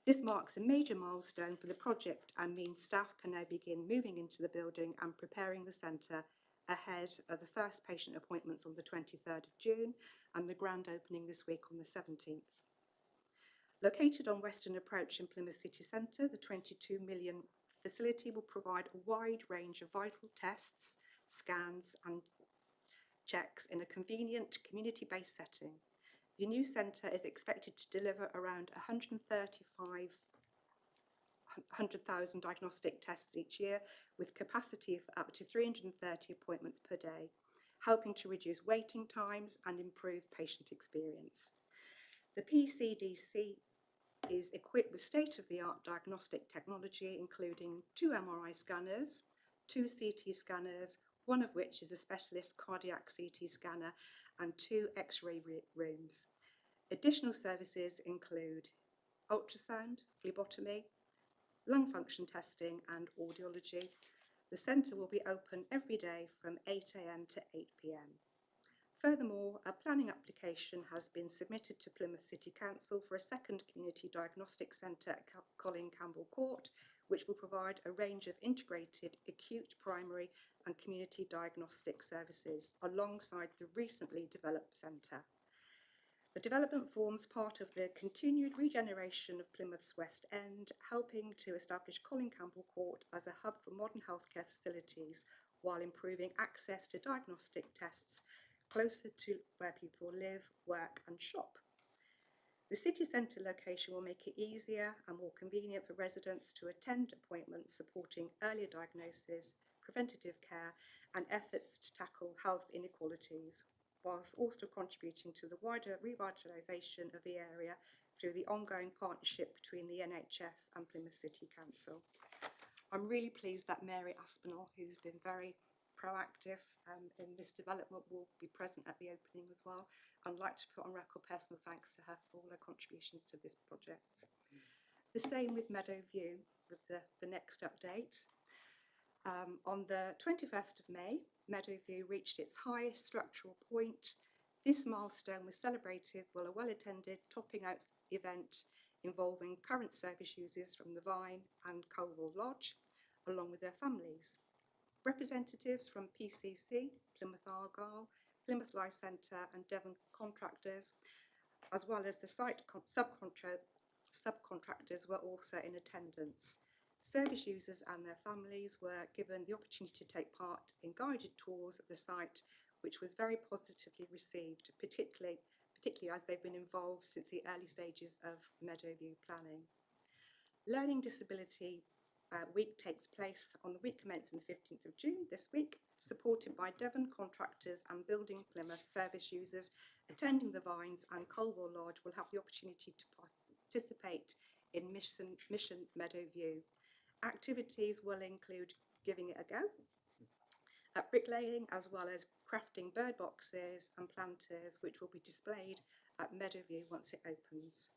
This marks a major milestone for the project and means staff can now begin moving into the building and preparing the centre ahead of the first patient appointments on the 23rd of June and the grand opening this week on the 17th. Located on Western Approach in Plymouth City Centre, the 22 million facility will provide a wide range of vital tests, scans and checks in a convenient community-based setting. The new centre is expected to deliver around 100,000 diagnostic tests each year, with capacity for up to 330 appointments per day, helping to reduce waiting times and improve patient experience. The PCDC is equipped with state-of-the-art diagnostic technology, including 2 MRI scanners, 2 CT scanners, one of which is a specialist cardiac CT scanner, and 2 X-ray rooms. Additional services include ultrasound, phlebotomy, lung function testing and audiology. The centre will be open every day from 8 a.m. to 8 p.m. Furthermore, a planning application has been submitted to Plymouth City Council for a second community diagnostic centre at Colin Campbell Court, which will provide a range of integrated acute, primary and community diagnostic services alongside the recently developed centre. The development forms part of the continued regeneration of Plymouth's West End, helping to establish Colin Campbell Court as a hub for modern healthcare facilities while improving access to diagnostic tests closer to where people live, work and shop. The city centre location will make it easier and more convenient for residents to attend appointments supporting earlier diagnosis, preventative care and efforts to tackle health inequalities, whilst also contributing to the wider revitalisation of the area through the ongoing partnership between the NHS and Plymouth City Council. I'm really pleased that Mary Aspinall, who's been very proactive in this development, will be present at the opening as well. I'd like to put on record personal thanks to her for all her contributions to this project. The same with Meadowview, with the next update. On the 21st of May, Meadowview reached its highest structural point. This milestone was celebrated with a well-attended topping out event involving current service users from the Vine and Colwell Lodge, along with their families. Representatives from PCC, Plymouth Argyle, Plymouth Life Centre and Devon contractors, as well as the site subcontractors were also in attendance. Service users and their families were given the opportunity to take part in guided tours of the site, which was very positively received, particularly as they've been involved since the early stages of Meadowview planning. Learning Disability Week takes place on the week commencing the 15th of June this week, supported by Devon contractors and Building Plymouth service users. Attending the Vines and Colwell Lodge will have the opportunity to participate in Mission Meadowview. Activities will include giving it a go, bricklaying, as well as crafting bird boxes and planters, which will be displayed at Meadowview once it opens.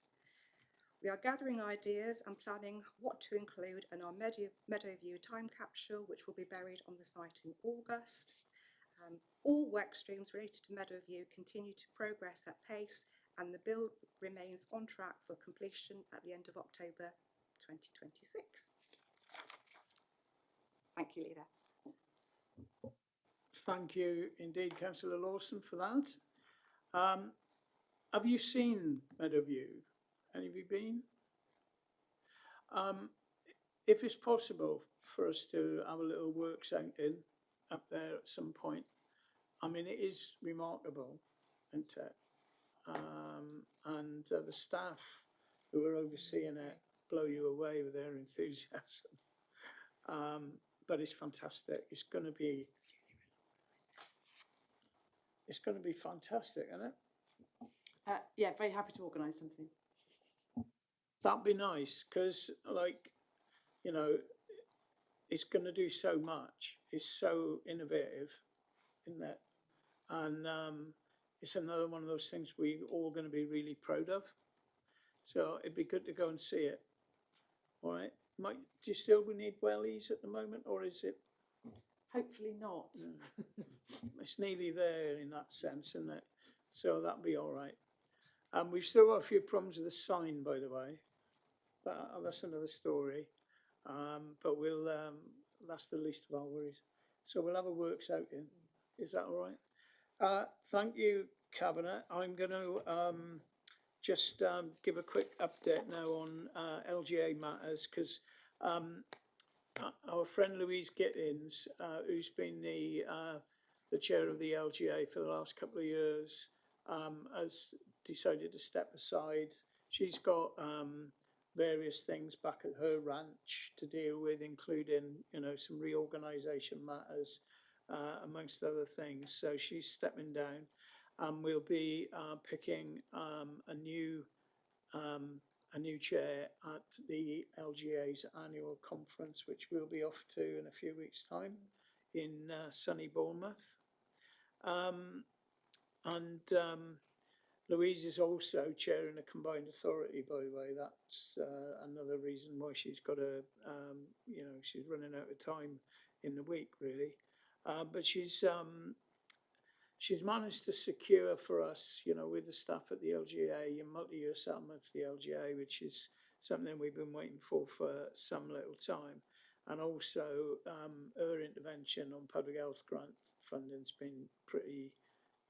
We are gathering ideas and planning what to include in our Meadowview time capsule, which will be buried on the site in August. All work streams related to Meadowview continue to progress at pace, and the build remains on track for completion at the end of October 2026. Thank you, Leader. Thank you indeed, Councillor Lawson, for that. Have you seen Meadowview? Any of you been? If it's possible for us to have a little works outing up there at some point, I mean, it is remarkable, isn't it? And the staff who are overseeing it blow you away with their enthusiasm. But it's fantastic. It's going to be fantastic, isn't it? Yeah, very happy to organise something. That'd be nice, because, like, you know, it's going to do so much. It's so innovative, isn't it? And it's another one of those things we're all going to be really proud of. So it'd be good to go and see it. All right. Do you still need wellies at the moment, or is it? Hopefully not. It's nearly there in that sense, isn't it? So that'll be all right. We've still got a few problems with the sign, by the way. But that's another story. But we'll that's the least of our worries. So we'll have a works outing. Is that all right? Thank you, Cabinet. I'm going to just give a quick update now on LGA matters, because our friend Louise Gittins, who's been the chair of the LGA for the last couple of years, has decided to step aside. She's got various things back at her ranch to deal with, including, you know, some reorganisation matters, amongst other things. So she's stepping down, and we'll be picking a new chair at the LGA's annual conference, which we'll be off to in a few weeks' time in sunny Bournemouth. Louise is also chairing a combined authority, by the way. That's another reason why she's got a, she's running out of time in the week, really. But she's managed to secure for us, with the staff at the LGA, a multi-year settlement for the LGA, which is something we've been waiting for some little time. And also her intervention on public health grant funding's been pretty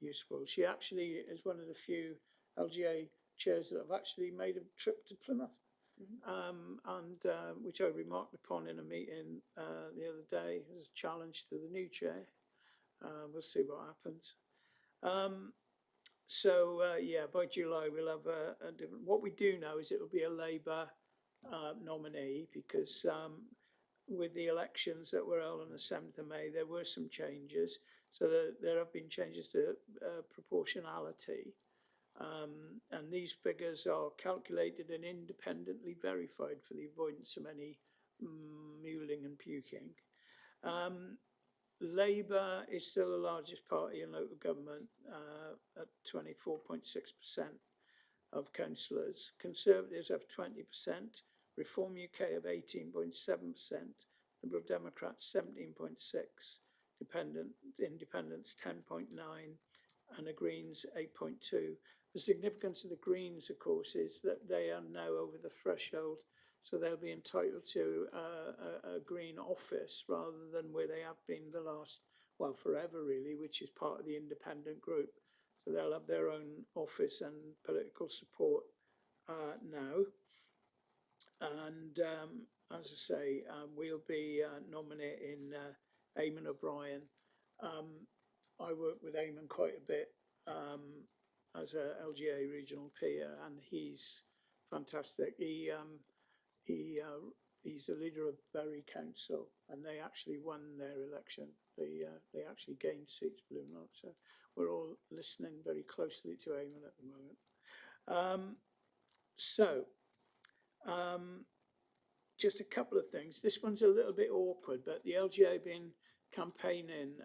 useful. She actually is one of the few LGA chairs that have actually made a trip to Plymouth, which I remarked upon in a meeting the other day as a challenge to the new chair. We'll see what happens. By July we'll have a different. What we do know is it will be a Labour nominee, because with the elections that were held on the 7th of May, there were some changes. So there have been changes to proportionality. And these figures are calculated and independently verified for the avoidance of any mewling and puking. Labour is still the largest party in local government at 24.6% of councillors. Conservatives have 20%, Reform UK have 18.7%, Liberal Democrats 17.6%, Independents 10.9%, and the Greens 8.2%. The significance of the Greens, of course, is that they are now over the threshold, so they'll be entitled to a Green office rather than where they have been the last, forever really, which is part of the independent group. So they'll have their own office and political support now. And as I say, we'll be nominating Eamon O'Brien. I work with Eamon quite a bit as a LGA regional peer, and he's fantastic. He's the leader of Bury Council, and they actually won their election. They actually gained seats, believe it or not. So we're all listening very closely to Eamon at the moment. Just a couple of things. This one's a little bit awkward, but the LGA have been campaigning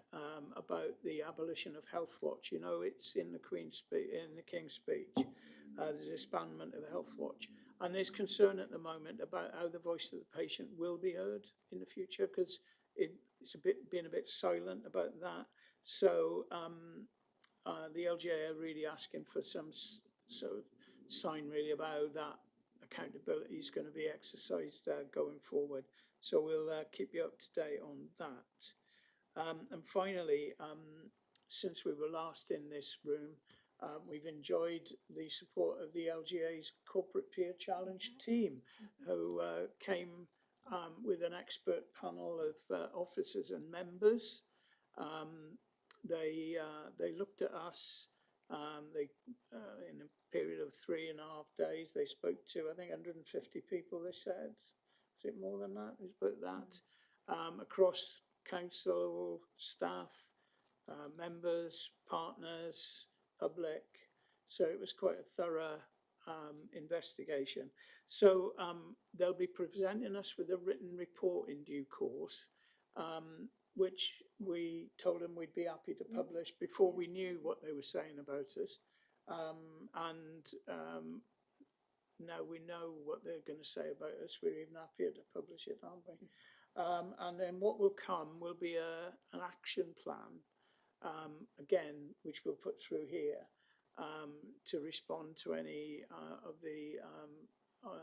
about the abolition of Health Watch. It's in the King's speech. There's expandment of Health Watch. And there's concern at the moment about how the voice of the patient will be heard in the future, because it's been a bit silent about that. So the LGA are really asking for some sort of sign really about how that accountability is going to be exercised going forward. So we'll keep you up to date on that. And finally, since we were last in this room, we've enjoyed the support of the LGA's Corporate Peer Challenge team, who came with an expert panel of officers and members. They looked at us. In a period of 3.5 days, they spoke to, I think, 150 people, they said. Is it more than that? It's about that. Across council, staff, members, partners, public. So it was quite a thorough investigation. So they'll be presenting us with a written report in due course, which we told them we'd be happy to publish before we knew what they were saying about us. Now we know what they're going to say about us, we're even happier to publish it, aren't we? And then what will come will be an action plan, again, which we'll put through here, to respond to any of the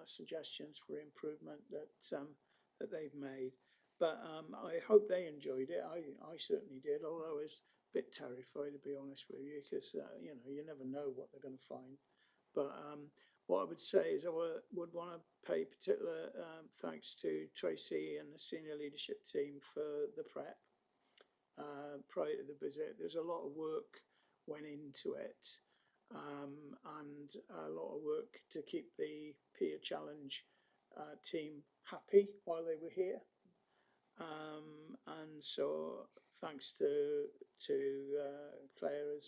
suggestions for improvement that they've made. But I hope they enjoyed it. I certainly did, although I was a bit terrified, to be honest with you, because you never know what they're going to find. But what I would say is I would want to pay particular thanks to Tracy and the senior leadership team for the prep prior to the visit. There's a lot of work went into it, and a lot of work to keep the Peer Challenge team happy while they were here. And so thanks to Claire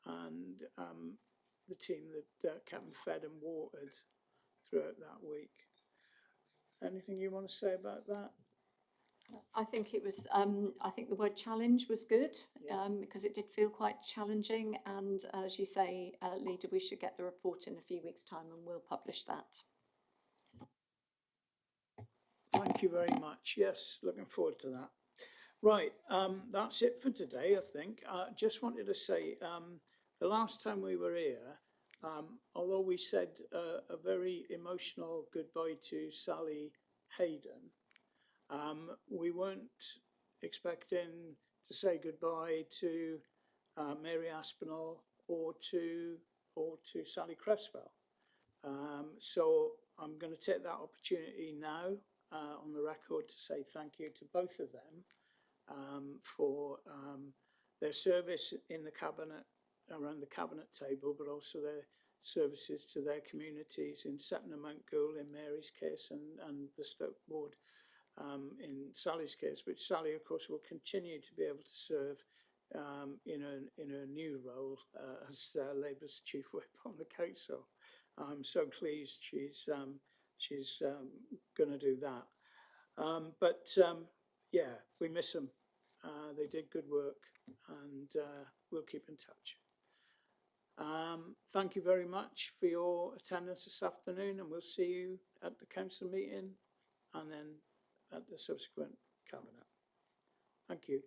and the team that kept them fed and watered throughout that week. Anything you want to say about that? I think it was, I think the word challenge was good, Yeah. because it did feel quite challenging. And as you say, Leader, we should get the report in a few weeks' time and we'll publish that. Thank you very much. Yes, looking forward to that. Right, that's it for today, I think. Just wanted to say, the last time we were here, although we said a very emotional goodbye to Sally Hayden, we weren't expecting to say goodbye to Mary Aspinall or to Sally Cresswell. So I'm going to take that opportunity now on the record to say thank you to both of them for their service in the cabinet, around the cabinet table, but also their services to their communities in Setna Mount Gould in Mary's case, and the Stoke Ward in Sally's case, which Sally, of course, will continue to be able to serve in her new role as Labour's chief whip on the council. I'm so pleased she's going to do that. But yeah, we miss them. They did good work, and we'll keep in touch. Thank you very much for your attendance this afternoon, and we'll see you at the council meeting and then at the subsequent cabinet. Thank you.